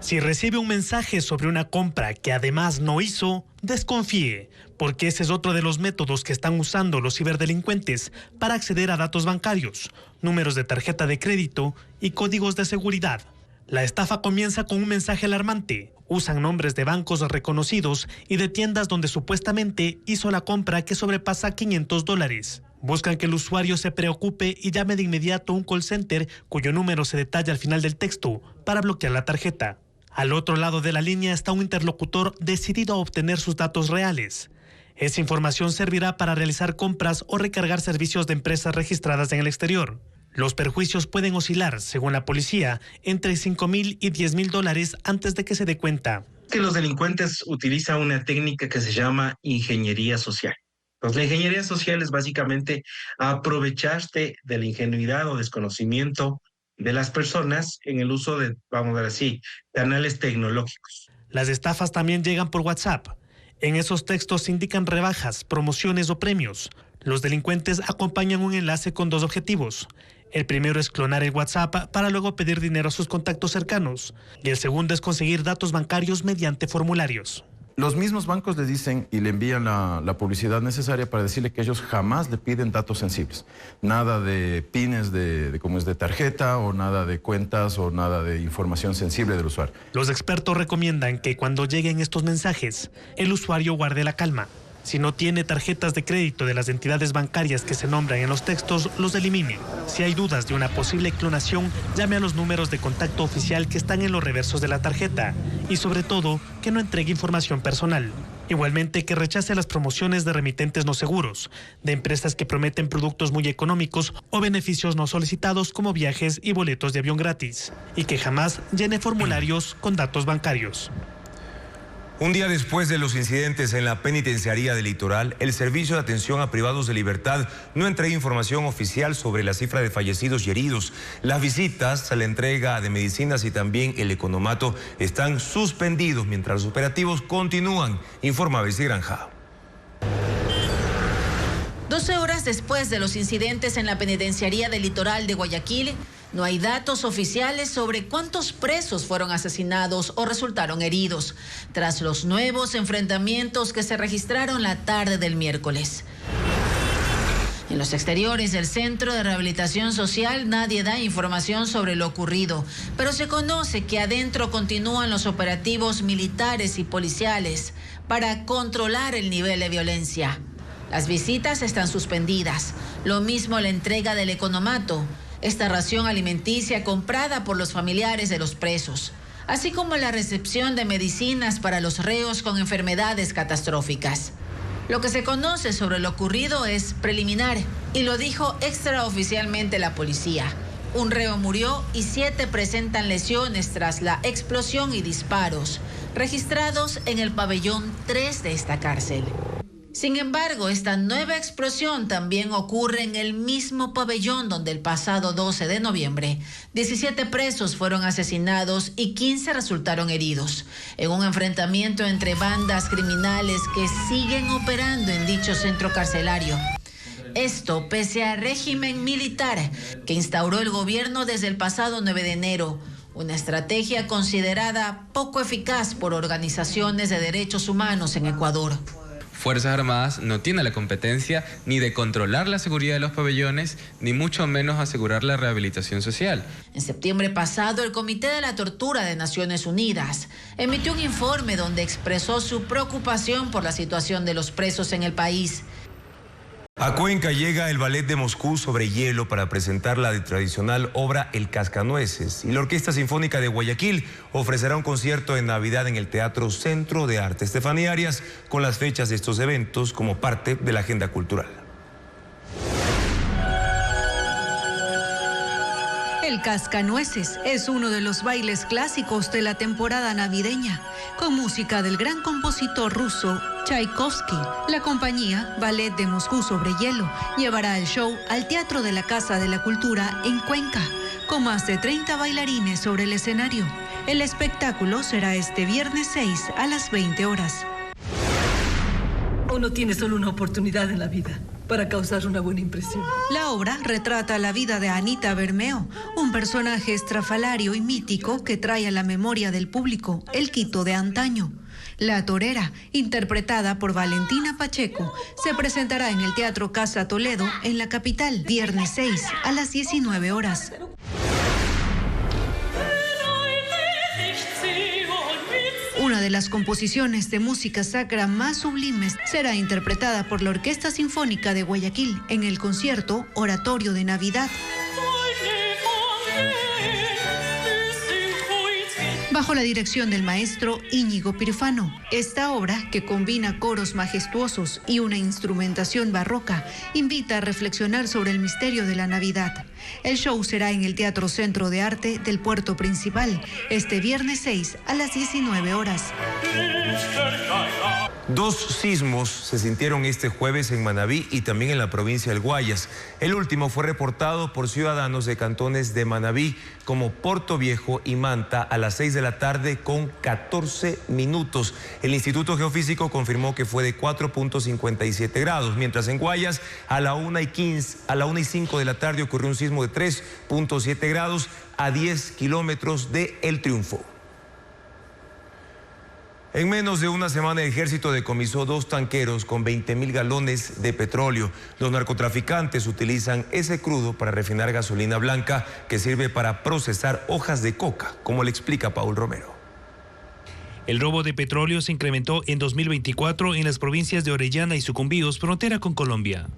Si recibe un mensaje sobre una compra que además no hizo, desconfíe, porque ese es otro de los métodos que están usando los ciberdelincuentes para acceder a datos bancarios, números de tarjeta de crédito y códigos de seguridad. La estafa comienza con un mensaje alarmante. Usan nombres de bancos reconocidos y de tiendas donde supuestamente hizo la compra que sobrepasa $500. Buscan que el usuario se preocupe y llame de inmediato a un call center cuyo número se detalla al final del texto para bloquear la tarjeta. Al otro lado de la línea está un interlocutor decidido a obtener sus datos reales. Esa información servirá para realizar compras o recargar servicios de empresas registradas en el exterior. Los perjuicios pueden oscilar, según la policía, entre $5,000 y $10,000 antes de que se dé cuenta.
Que los delincuentes utilizan una técnica que se llama ingeniería social. Pues la ingeniería social es básicamente aprovecharte de la ingenuidad o desconocimiento de las personas en el uso de, vamos a ver así, canales tecnológicos.
Las estafas también llegan por WhatsApp. En esos textos se indican rebajas, promociones o premios. Los delincuentes acompañan un enlace con dos objetivos. El primero es clonar el WhatsApp para luego pedir dinero a sus contactos cercanos. Y el segundo es conseguir datos bancarios mediante formularios.
Los mismos bancos le dicen y le envían la publicidad necesaria para decirle que ellos jamás le piden datos sensibles. Nada de pines de tarjeta o nada de cuentas o nada de información sensible del usuario.
Los expertos recomiendan que cuando lleguen estos mensajes, el usuario guarde la calma. Si no tiene tarjetas de crédito de las entidades bancarias que se nombran en los textos, los elimine. Si hay dudas de una posible clonación, llame a los números de contacto oficial que están en los reversos de la tarjeta. Y sobre todo, que no entregue información personal. Igualmente, que rechace las promociones de remitentes no seguros, de empresas que prometen productos muy económicos o beneficios no solicitados como viajes y boletos de avión gratis. Y que jamás llene formularios con datos bancarios.
Un día después de los incidentes en la penitenciaría del Litoral, el Servicio de Atención a Privados de Libertad no entrega información oficial sobre la cifra de fallecidos y heridos. Las visitas, la entrega de medicinas y también el economato están suspendidos mientras los operativos continúan, informa Bessie Granja.
12 horas después de los incidentes en la penitenciaría del Litoral de Guayaquil, no hay datos oficiales sobre cuántos presos fueron asesinados o resultaron heridos, tras los nuevos enfrentamientos que se registraron la tarde del miércoles. En los exteriores del Centro de Rehabilitación Social nadie da información sobre lo ocurrido, pero se conoce que adentro continúan los operativos militares y policiales para controlar el nivel de violencia. Las visitas están suspendidas, lo mismo la entrega del economato, esta ración alimenticia comprada por los familiares de los presos, así como la recepción de medicinas para los reos con enfermedades catastróficas. Lo que se conoce sobre lo ocurrido es preliminar y lo dijo extraoficialmente la policía. Un reo murió y 7 presentan lesiones tras la explosión y disparos registrados en el pabellón 3 de esta cárcel. Sin embargo, esta nueva explosión también ocurre en el mismo pabellón donde el pasado 12 de noviembre 17 presos fueron asesinados y 15 resultaron heridos en un enfrentamiento entre bandas criminales que siguen operando en dicho centro carcelario. Esto pese al régimen militar que instauró el gobierno desde el pasado 9 de enero, una estrategia considerada poco eficaz por organizaciones de derechos humanos en Ecuador.
Fuerzas Armadas no tiene la competencia ni de controlar la seguridad de los pabellones, ni mucho menos asegurar la rehabilitación social.
En septiembre pasado, el Comité de la Tortura de Naciones Unidas emitió un informe donde expresó su preocupación por la situación de los presos en el país.
A Cuenca llega el Ballet de Moscú sobre hielo para presentar la tradicional obra El Cascanueces, y la Orquesta Sinfónica de Guayaquil ofrecerá un concierto de Navidad en el Teatro Centro de Arte Estefanía Arias con las fechas de estos eventos como parte de la agenda cultural.
El Cascanueces es uno de los bailes clásicos de la temporada navideña, con música del gran compositor ruso Tchaikovsky. La compañía Ballet de Moscú sobre hielo llevará el show al Teatro de la Casa de la Cultura en Cuenca, con más de 30 bailarines sobre el escenario. El espectáculo será este viernes 6 a las 20 horas.
Uno tiene solo una oportunidad en la vida para causar una buena impresión.
La obra retrata la vida de Anita Bermeo, un personaje estrafalario y mítico que trae a la memoria del público el Quito de antaño. La torera, interpretada por Valentina Pacheco, se presentará en el Teatro Casa Toledo, en la capital, viernes 6 a las 19 horas. Una de las composiciones de música sacra más sublimes será interpretada por la Orquesta Sinfónica de Guayaquil en el concierto Oratorio de Navidad. Bajo la dirección del maestro Íñigo Pirfano. Esta obra, que combina coros majestuosos y una instrumentación barroca, invita a reflexionar sobre el misterio de la Navidad. El show será en el Teatro Centro de Arte del Puerto Principal, este viernes 6 a las 19 horas.
2 sismos se sintieron este jueves en Manabí y también en la provincia del Guayas. El último fue reportado por ciudadanos de cantones de Manabí como Porto Viejo y Manta a las 6 de la tarde con 14 minutos. El Instituto Geofísico confirmó que fue de 4.57 grados, mientras en Guayas a la 1:05 de la tarde ocurrió un sismo de 3.7 grados a 10 kilómetros de El Triunfo. En menos de una semana, el ejército decomisó 2 tanqueros con 20.000 galones de petróleo. Los narcotraficantes utilizan ese crudo para refinar gasolina blanca que sirve para procesar hojas de coca, como le explica Paul Romero.
El robo de petróleo se incrementó en 2024 en las provincias de Orellana y Sucumbíos, frontera con Colombia.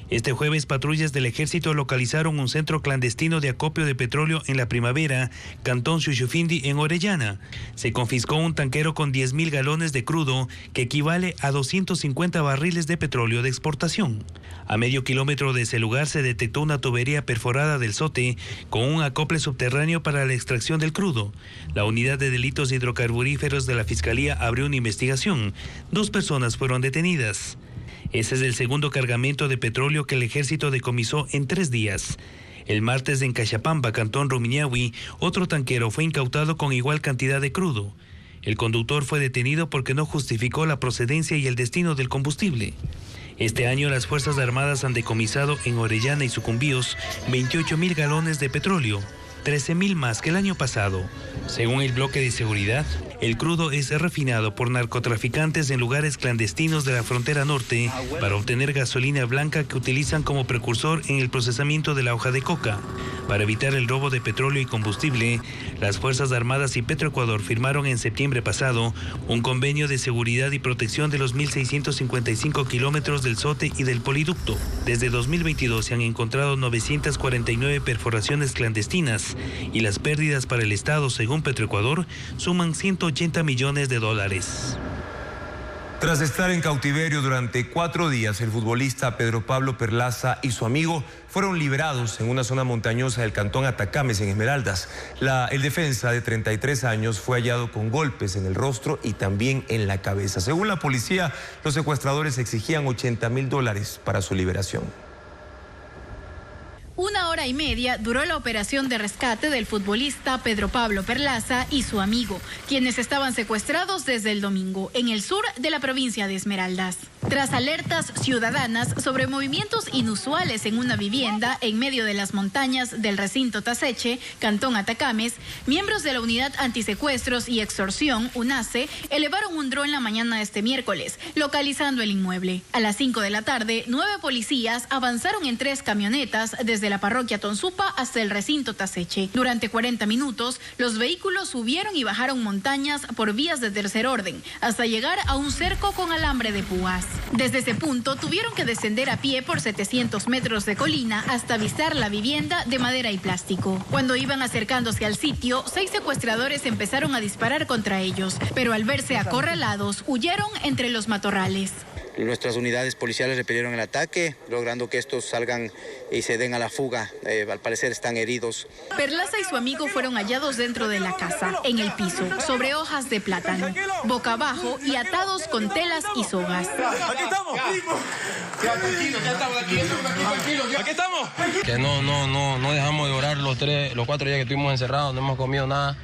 Este jueves, patrullas del ejército localizaron un centro clandestino de acopio de petróleo en La Primavera, cantón Xuxufindi, en Orellana. Se confiscó un tanquero con 10.000 galones de crudo, que equivale a 250 barriles de petróleo de exportación. A medio kilómetro de ese lugar se detectó una tubería perforada del Sote con un acople subterráneo para la extracción del crudo. La unidad de delitos hidrocarburíferos de la Fiscalía abrió una investigación. 2 personas fueron detenidas. Ese es el segundo cargamento de petróleo que el ejército decomisó en 3 días. El martes en Cachapamba, cantón Rumiñahui, otro tanquero fue incautado con igual cantidad de crudo. El conductor fue detenido porque no justificó la procedencia y el destino del combustible. Este año las Fuerzas Armadas han decomisado en Orellana y Sucumbíos 28.000 galones de petróleo, 13.000 más que el año pasado. Según el bloque de seguridad, el crudo es refinado por narcotraficantes en lugares clandestinos de la frontera norte para obtener gasolina blanca que utilizan como precursor en el procesamiento de la hoja de coca. Para evitar el robo de petróleo y combustible, las Fuerzas Armadas y Petroecuador firmaron en septiembre pasado un convenio de seguridad y protección de los 1.655 kilómetros del Sote y del poliducto. Desde 2022 se han encontrado 949 perforaciones clandestinas y las pérdidas para el Estado, según Petroecuador, suman $180 millones.
Tras estar en cautiverio durante 4 días, el futbolista Pedro Pablo Perlaza y su amigo fueron liberados en una zona montañosa del cantón Atacames, en Esmeraldas. El defensa de 33 años fue hallado con golpes en el rostro y también en la cabeza. Según la policía, los secuestradores exigían $80.000 para su liberación.
1 hora y media duró la operación de rescate del futbolista Pedro Pablo Perlaza y su amigo, quienes estaban secuestrados desde el domingo en el sur de la provincia de Esmeraldas. Tras alertas ciudadanas sobre movimientos inusuales en una vivienda en medio de las montañas del recinto Taseche, cantón Atacames, miembros de la Unidad Antisecuestros y Extorsión, UNACE, elevaron un dron la mañana de este miércoles, localizando el inmueble. A las 5 de la tarde, 9 policías avanzaron en 3 camionetas desde la parroquia Tonsupa hasta el recinto Taseche. Durante 40 minutos, los vehículos subieron y bajaron montañas por vías de tercer orden, hasta llegar a un cerco con alambre de púas. Desde ese punto, tuvieron que descender a pie por 700 metros de colina hasta avistar la vivienda de madera y plástico. Cuando iban acercándose al sitio, 6 secuestradores empezaron a disparar contra ellos, pero al verse acorralados, huyeron entre los matorrales.
Nuestras unidades policiales repelieron el ataque, logrando que estos salgan y se den a la fuga. Al parecer están heridos.
Perlaza y su amigo fueron hallados dentro de la casa, en el piso, sobre hojas de plátano, boca abajo y atados con telas y sogas.
¡Aquí estamos! ¡Aquí estamos!
Que no dejamos de orar los 4 días que estuvimos encerrados, no hemos comido nada,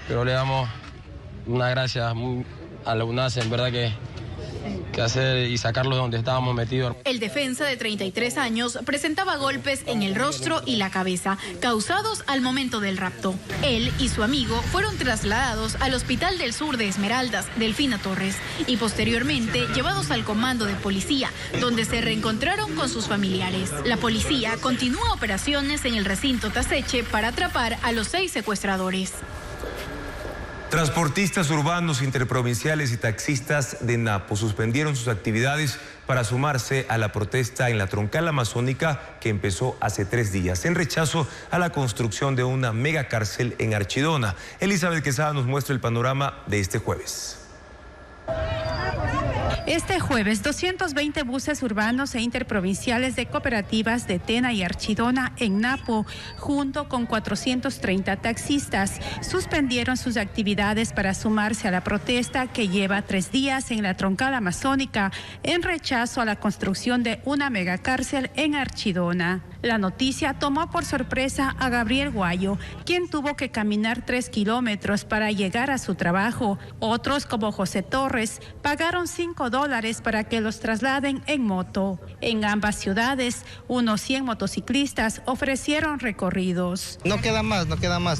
pero le damos una gracias a la UNACE, en verdad que hacer y sacarlo de donde estábamos metidos.
El defensa de 33 años presentaba golpes en el rostro y la cabeza, causados al momento del rapto. Él y su amigo fueron trasladados al Hospital del Sur de Esmeraldas, Delfina Torres, y posteriormente llevados al comando de policía, donde se reencontraron con sus familiares. La policía continúa operaciones en el recinto Taseche para atrapar a los 6 secuestradores.
Transportistas urbanos, interprovinciales y taxistas de Napo suspendieron sus actividades para sumarse a la protesta en la troncal amazónica que empezó hace 3 días, en rechazo a la construcción de una megacárcel en Archidona. Elizabeth Quesada nos muestra el panorama de este jueves.
Este jueves, 220 buses urbanos e interprovinciales de cooperativas de Tena y Archidona en Napo, junto con 430 taxistas, suspendieron sus actividades para sumarse a la protesta que lleva 3 días en la troncal amazónica en rechazo a la construcción de una megacárcel en Archidona. La noticia tomó por sorpresa a Gabriel Guayo, quien tuvo que caminar 3 kilómetros para llegar a su trabajo. Otros, como José Torres, pagaron $5 $5 para que los trasladen en moto. En ambas ciudades, unos 100 motociclistas ofrecieron recorridos.
No queda más,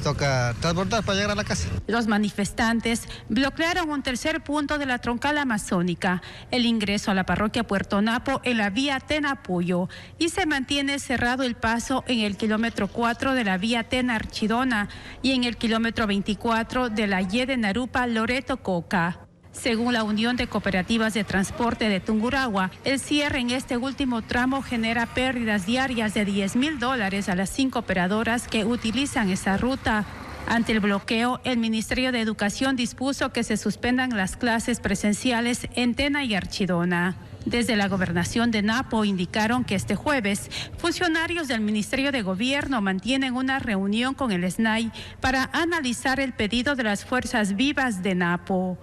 toca transbordar para llegar a la casa.
Los manifestantes bloquearon un tercer punto de la troncal amazónica, el ingreso a la parroquia Puerto Napo en la vía Tena-Puyo, y se mantiene cerrado el paso en el kilómetro 4 de la vía Tena-Archidona y en el kilómetro 24 de la Y de Narupa-Loreto-Coca. Según la Unión de Cooperativas de Transporte de Tungurahua, el cierre en este último tramo genera pérdidas diarias de $10,000 a las 5 operadoras que utilizan esa ruta. Ante el bloqueo, el Ministerio de Educación dispuso que se suspendan las clases presenciales en Tena y Archidona. Desde la gobernación de Napo indicaron que este jueves, funcionarios del Ministerio de Gobierno mantienen una reunión con el SNAI para analizar el pedido de las fuerzas vivas de Napo.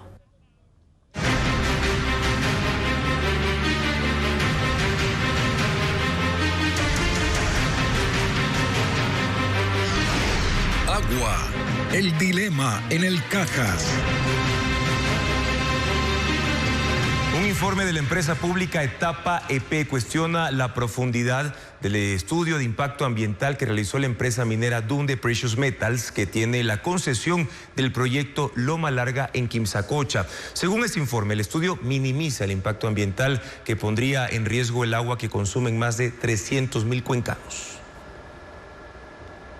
Agua, el dilema en el Cajas.
Un informe de la empresa pública Etapa EP cuestiona la profundidad del estudio de impacto ambiental que realizó la empresa minera Dunde Precious Metals, que tiene la concesión del proyecto Loma Larga en Quimsacocha. Según este informe, el estudio minimiza el impacto ambiental que pondría en riesgo el agua que consumen más de 300,000 cuencanos.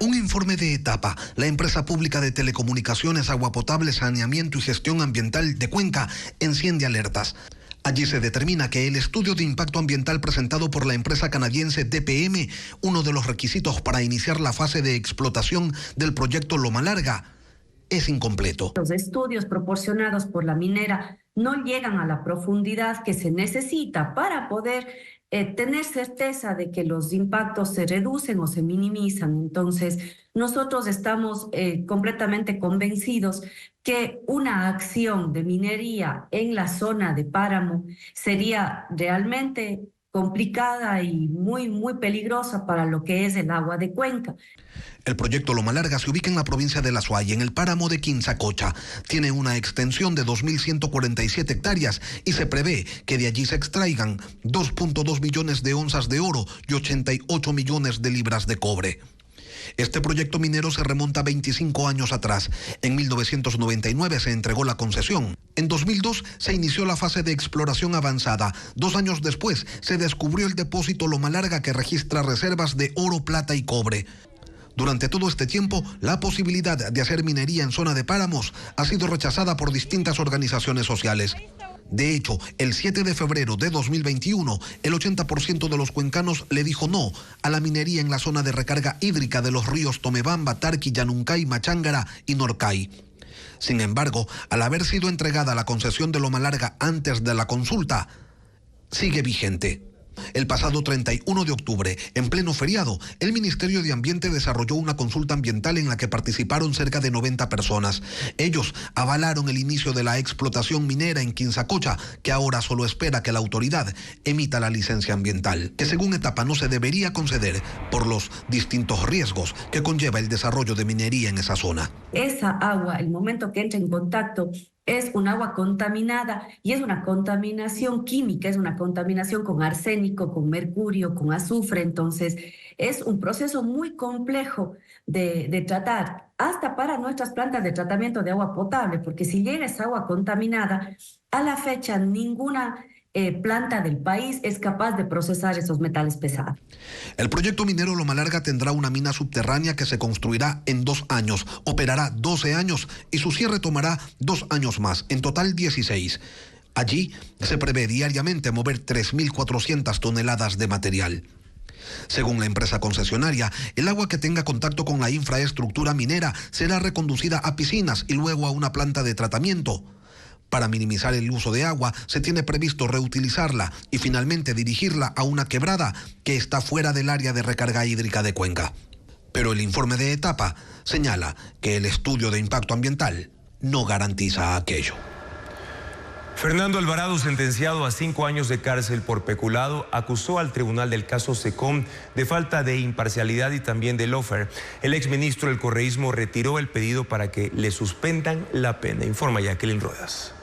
Un informe de Etapa, la empresa pública de telecomunicaciones, agua potable, saneamiento y gestión ambiental de Cuenca, enciende alertas. Allí se determina que el estudio de impacto ambiental presentado por la empresa canadiense DPM, uno de los requisitos para iniciar la fase de explotación del proyecto Loma Larga, es incompleto.
Los estudios proporcionados por la minera no llegan a la profundidad que se necesita para poder tener certeza de que los impactos se reducen o se minimizan. Entonces, nosotros estamos completamente convencidos que una acción de minería en la zona de Páramo sería realmente complicada y muy peligrosa para lo que es el agua de Cuenca.
El proyecto Loma Larga se ubica en la provincia de La Suay, en el páramo de Quimsacocha. Tiene una extensión de 2.147 hectáreas y se prevé que de allí se extraigan 2.2 millones de onzas de oro y 88 millones de libras de cobre. Este proyecto minero se remonta 25 años atrás. En 1999 se entregó la concesión. En 2002 se inició la fase de exploración avanzada. 2 años después se descubrió el depósito Loma Larga, que registra reservas de oro, plata y cobre. Durante todo este tiempo, la posibilidad de hacer minería en zona de páramos ha sido rechazada por distintas organizaciones sociales. De hecho, el 7 de febrero de 2021, el 80% de los cuencanos le dijo no a la minería en la zona de recarga hídrica de los ríos Tomebamba, Tarqui, Yanuncay, Machángara y Norcay. Sin embargo, al haber sido entregada la concesión de Loma Larga antes de la consulta, sigue vigente. El pasado 31 de octubre, en pleno feriado, el Ministerio de Ambiente desarrolló una consulta ambiental en la que participaron cerca de 90 personas. Ellos avalaron el inicio de la explotación minera en Quimsacocha, que ahora solo espera que la autoridad emita la licencia ambiental, que según Etapa no se debería conceder por los distintos riesgos que conlleva el desarrollo de minería en esa zona.
Esa agua, el momento que entra en contacto, es un agua contaminada y es una contaminación química, es una contaminación con arsénico, con mercurio, con azufre. Entonces, es un proceso muy complejo de tratar, hasta para nuestras plantas de tratamiento de agua potable, porque si llega esa agua contaminada, a la fecha ninguna planta del país es capaz de procesar esos metales pesados.
El proyecto minero Loma Larga tendrá una mina subterránea que se construirá en 2 años, operará 12 años y su cierre tomará 2 años más, en total 16. Allí se prevé diariamente mover 3.400 toneladas de material. Según la empresa concesionaria, el agua que tenga contacto con la infraestructura minera será reconducida a piscinas y luego a una planta de tratamiento. Para minimizar el uso de agua, se tiene previsto reutilizarla y finalmente dirigirla a una quebrada que está fuera del área de recarga hídrica de Cuenca. Pero el informe de Etapa señala que el estudio de impacto ambiental no garantiza aquello.
Fernando Alvarado, sentenciado a 5 años de cárcel por peculado, acusó al tribunal del caso SECOM de falta de imparcialidad y también de lawfare. El exministro del correísmo retiró el pedido para que le suspendan la pena. Informa Jacqueline Ruedas.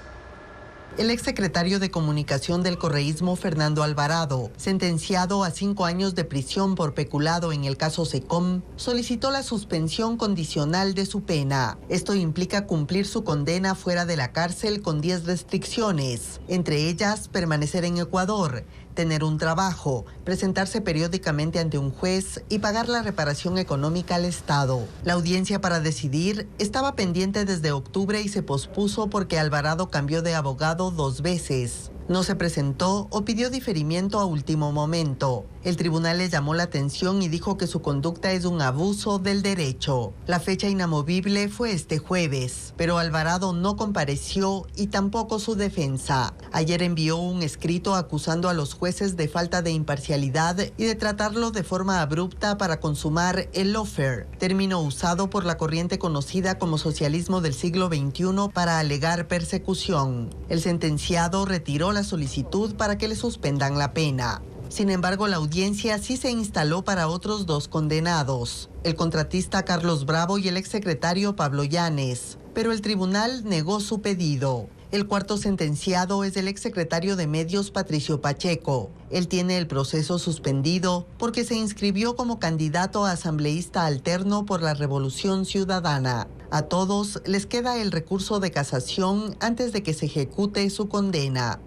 El exsecretario de Comunicación del correísmo, Fernando Alvarado, sentenciado a 5 años de prisión por peculado en el caso SECOM, solicitó la suspensión condicional de su pena. Esto implica cumplir su condena fuera de la cárcel con 10 restricciones, entre ellas permanecer en Ecuador, tener un trabajo, presentarse periódicamente ante un juez y pagar la reparación económica al Estado. La audiencia para decidir estaba pendiente desde octubre y se pospuso porque Alvarado cambió de abogado 2 veces. No se presentó o pidió diferimiento a último momento. El tribunal le llamó la atención y dijo que su conducta es un abuso del derecho. La fecha inamovible fue este jueves, pero Alvarado no compareció y tampoco su defensa. Ayer envió un escrito acusando a los jueces de falta de imparcialidad y de tratarlo de forma abrupta para consumar el lawfare, término usado por la corriente conocida como socialismo del siglo XXI para alegar persecución. El sentenciado retiró la solicitud para que le suspendan la pena. Sin embargo, la audiencia sí se instaló para otros 2 condenados, el contratista Carlos Bravo y el exsecretario Pablo Llanes, pero el tribunal negó su pedido. El cuarto sentenciado es el exsecretario de Medios Patricio Pacheco. Él tiene el proceso suspendido porque se inscribió como candidato a asambleísta alterno por la Revolución Ciudadana. A todos les queda el recurso de casación antes de que se ejecute su condena.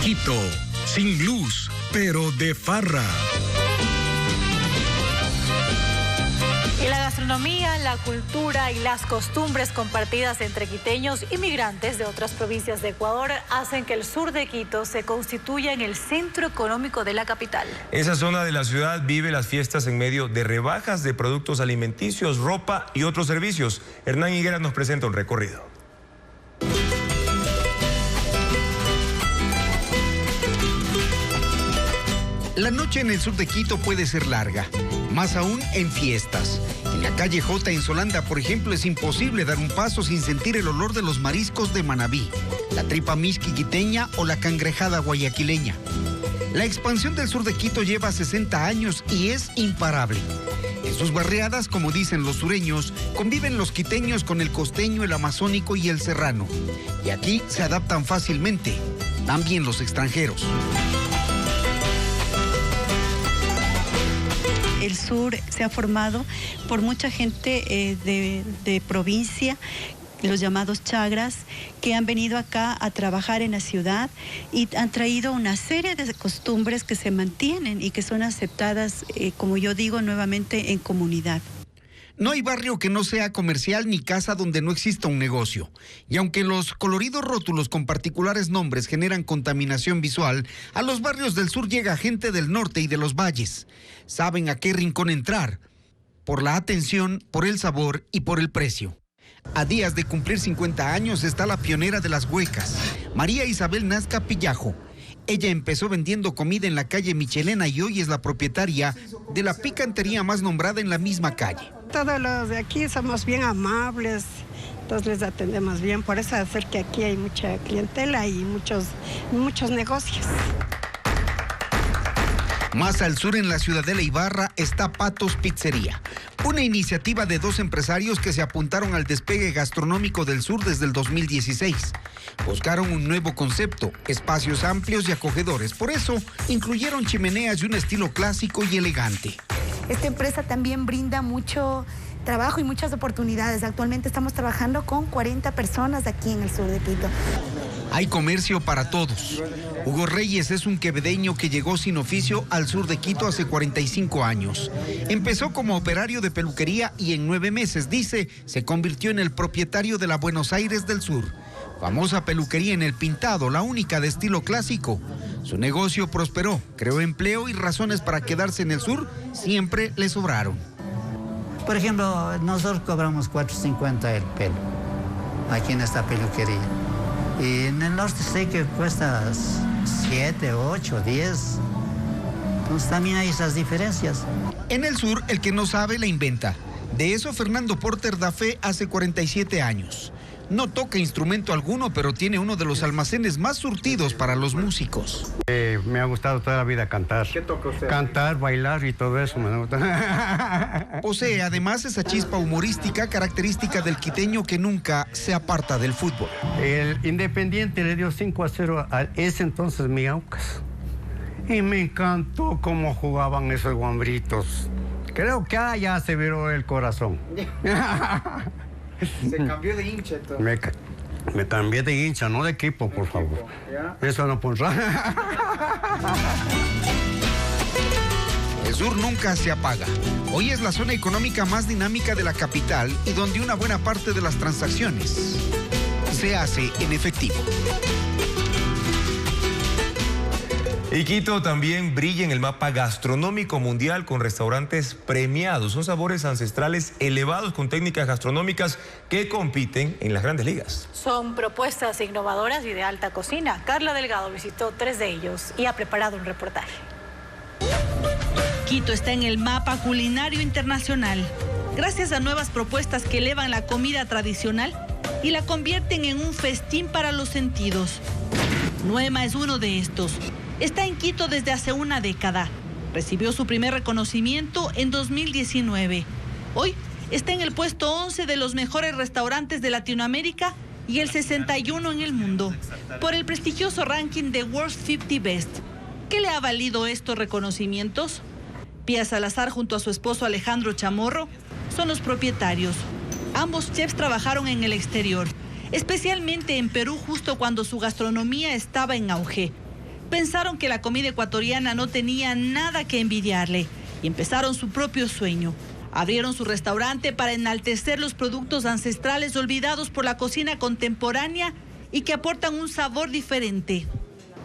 Quito, sin luz, pero de farra.
Y la gastronomía, la cultura y las costumbres compartidas entre quiteños y migrantes de otras provincias de Ecuador hacen que el sur de Quito se constituya en el centro económico de la capital.
Esa zona de la ciudad vive las fiestas en medio de rebajas de productos alimenticios, ropa y otros servicios. Hernán Higuera nos presenta un recorrido.
La noche en el sur de Quito puede ser larga, más aún en fiestas. En la calle J en Solanda, por ejemplo, es imposible dar un paso sin sentir el olor de los mariscos de Manabí, la tripa misqui quiteña o la cangrejada guayaquileña. La expansión del sur de Quito lleva 60 años y es imparable. En sus barriadas, como dicen los sureños, conviven los quiteños con el costeño, el amazónico y el serrano. Y aquí se adaptan fácilmente, también los extranjeros.
El sur se ha formado por mucha gente de provincia, los llamados chagras, que han venido acá a trabajar en la ciudad y han traído una serie de costumbres que se mantienen y que son aceptadas, como yo digo nuevamente, en comunidad.
No hay barrio que no sea comercial ni casa donde no exista un negocio. Y aunque los coloridos rótulos con particulares nombres generan contaminación visual, a los barrios del sur llega gente del norte y de los valles. Saben a qué rincón entrar, por la atención, por el sabor y por el precio. A días de cumplir 50 años está la pionera de las huecas, María Isabel Nazca Pillajo. Ella empezó vendiendo comida en la calle Michelena y hoy es la propietaria de la picantería más nombrada en la misma calle.
Todos los de aquí somos bien amables, entonces les atendemos bien, por eso es que aquí hay mucha clientela y muchos negocios.
Más al sur, en la ciudadela Ibarra, está Patos Pizzería, una iniciativa de 2 empresarios que se apuntaron al despegue gastronómico del sur desde el 2016. Buscaron un nuevo concepto, espacios amplios y acogedores. Por eso, incluyeron chimeneas de un estilo clásico y elegante.
Esta empresa también brinda mucho trabajo y muchas oportunidades. Actualmente estamos trabajando con 40 personas aquí en el sur de Quito.
Hay comercio para todos. Hugo Reyes es un quevedeño que llegó sin oficio al sur de Quito hace 45 años. Empezó como operario de peluquería y en 9 meses, dice, se convirtió en el propietario de la Buenos Aires del Sur. Famosa peluquería en El Pintado, la única de estilo clásico. Su negocio prosperó, creó empleo y razones para quedarse en el sur siempre le sobraron.
Por ejemplo, nosotros cobramos $4.50 el pelo aquí en esta peluquería. Y en el norte sé que cuesta 7, 8, 10. Pues también hay esas diferencias.
En el sur, el que no sabe la inventa. De eso Fernando Porter da fe hace 47 años. No toca instrumento alguno, pero tiene uno de los almacenes más surtidos para los músicos.
Me ha gustado toda la vida cantar.
¿Qué toca usted?
Cantar, bailar y todo eso me gusta.
Posee además esa chispa humorística característica del quiteño que nunca se aparta del fútbol.
El Independiente le dio 5-0 a ese entonces mi Aucas. Y me encantó cómo jugaban esos guambritos. Creo que ya se viró el corazón.
Se cambió de hincha entonces.
Me cambié de hincha, no de equipo, por favor. ¿Ya? Eso no pondrá.
El sur nunca se apaga. Hoy es la zona económica más dinámica de la capital y donde una buena parte de las transacciones se hace en efectivo.
Y Quito también brilla en el mapa gastronómico mundial con restaurantes premiados. Son sabores ancestrales elevados con técnicas gastronómicas que compiten en las grandes ligas.
Son propuestas innovadoras y de alta cocina. Carla Delgado visitó 3 de ellos y ha preparado un reportaje.
Quito está en el mapa culinario internacional, gracias a nuevas propuestas que elevan la comida tradicional y la convierten en un festín para los sentidos. Nuema es uno de estos. Está en Quito desde hace una década. Recibió su primer reconocimiento en 2019. Hoy está en el puesto 11 de los mejores restaurantes de Latinoamérica y el 61 en el mundo, por el prestigioso ranking de World 50 Best. ¿Qué le ha valido estos reconocimientos? Pía Salazar junto a su esposo Alejandro Chamorro son los propietarios. Ambos chefs trabajaron en el exterior, especialmente en Perú justo cuando su gastronomía estaba en auge. Pensaron que la comida ecuatoriana no tenía nada que envidiarle y empezaron su propio sueño. Abrieron su restaurante para enaltecer los productos ancestrales olvidados por la cocina contemporánea y que aportan un sabor diferente.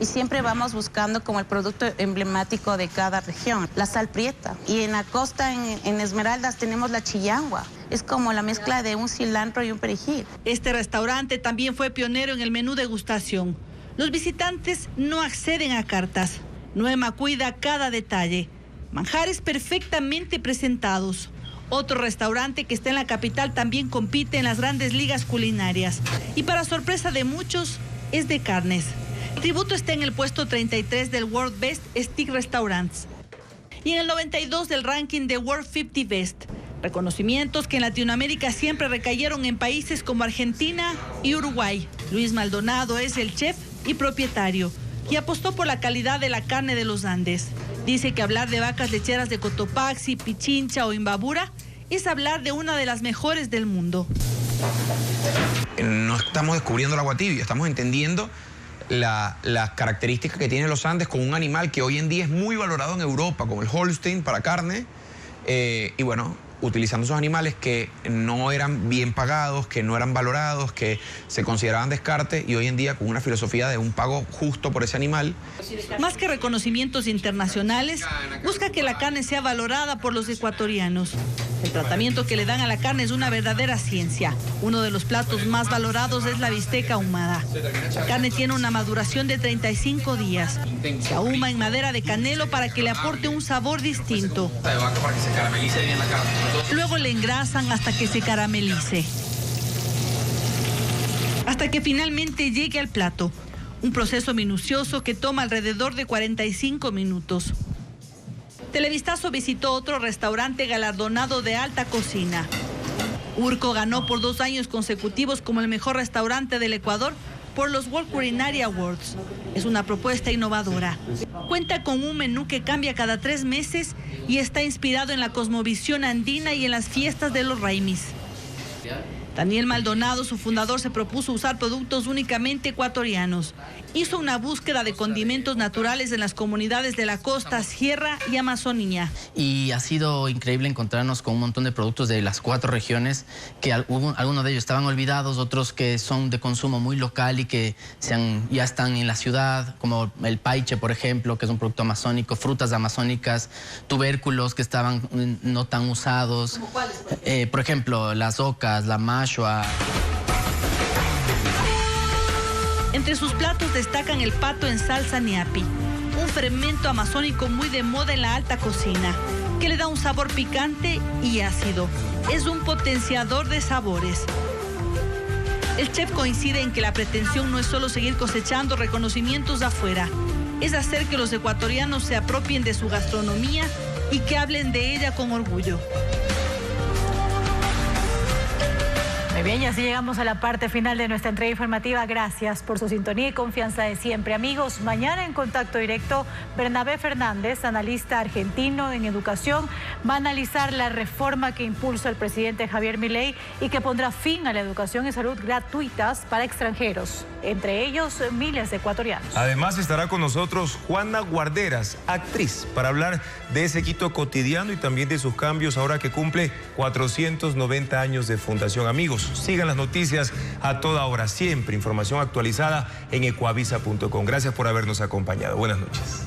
Y siempre vamos buscando como el producto emblemático de cada región, la sal prieta. Y en la costa, en Esmeraldas, tenemos la chillangua. Es como la mezcla de un cilantro y un perejil.
Este restaurante también fue pionero en el menú degustación. Los visitantes no acceden a cartas. Nuema cuida cada detalle. Manjares perfectamente presentados. Otro restaurante que está en la capital también compite en las grandes ligas culinarias. Y para sorpresa de muchos, es de carnes. El tributo está en el puesto 33 del World Best Steak Restaurants y en el 92 del ranking de World 50 Best. Reconocimientos que en Latinoamérica siempre recayeron en países como Argentina y Uruguay. Luis Maldonado es el chef y propietario y apostó por la calidad de la carne de los Andes. Dice que hablar de vacas lecheras de Cotopaxi, Pichincha o Imbabura es hablar de una de las mejores del mundo.
No estamos descubriendo el agua tibia, estamos entendiendo las características que tienen los Andes con un animal que hoy en día es muy valorado en Europa, como el Holstein para carne, y bueno, utilizando esos animales que no eran bien pagados, que no eran valorados, que se consideraban descarte, y hoy en día con una filosofía de un pago justo por ese animal.
Más que reconocimientos internacionales, busca que la carne sea valorada por los ecuatorianos. El tratamiento que le dan a la carne es una verdadera ciencia. Uno de los platos más valorados es la bisteca ahumada. La carne tiene una maduración de 35 días. Se ahuma en madera de canelo para que le aporte un sabor distinto. Luego le engrasan hasta que se caramelice. Hasta que finalmente llegue al plato. Un proceso minucioso que toma alrededor de 45 minutos. Televistazo visitó otro restaurante galardonado de alta cocina. Urco ganó por 2 años consecutivos como el mejor restaurante del Ecuador por los World Culinary Awards. Es una propuesta innovadora. Cuenta con un menú que cambia cada 3 meses y está inspirado en la cosmovisión andina y en las fiestas de los Raimis. Daniel Maldonado, su fundador, se propuso usar productos únicamente ecuatorianos. Hizo una búsqueda de condimentos naturales en las comunidades de la costa, sierra y Amazonía.
Y ha sido increíble encontrarnos con un montón de productos de las 4 regiones, que algunos de ellos estaban olvidados, otros que son de consumo muy local y que ya están en la ciudad, como el paiche, por ejemplo, que es un producto amazónico, frutas amazónicas, tubérculos que estaban no tan usados.
¿Cómo cuáles?
Por ejemplo, las ocas, la mashua.
Entre sus platos destacan el pato en salsa ñapi, un fermento amazónico muy de moda en la alta cocina, que le da un sabor picante y ácido. Es un potenciador de sabores. El chef coincide en que la pretensión no es solo seguir cosechando reconocimientos de afuera, es hacer que los ecuatorianos se apropien de su gastronomía y que hablen de ella con orgullo.
Muy bien, y así llegamos a la parte final de nuestra entrega informativa. Gracias por su sintonía y confianza de siempre. Amigos, mañana en Contacto Directo, Bernabé Fernández, analista argentino en educación, va a analizar la reforma que impulsa el presidente Javier Milei y que pondrá fin a la educación y salud gratuitas para extranjeros, entre ellos miles de ecuatorianos.
Además estará con nosotros Juana Guarderas, actriz, para hablar de ese Quito cotidiano y también de sus cambios ahora que cumple 490 años de fundación. Amigos, sigan las noticias a toda hora, siempre información actualizada en ecuavisa.com. Gracias por habernos acompañado. Buenas noches.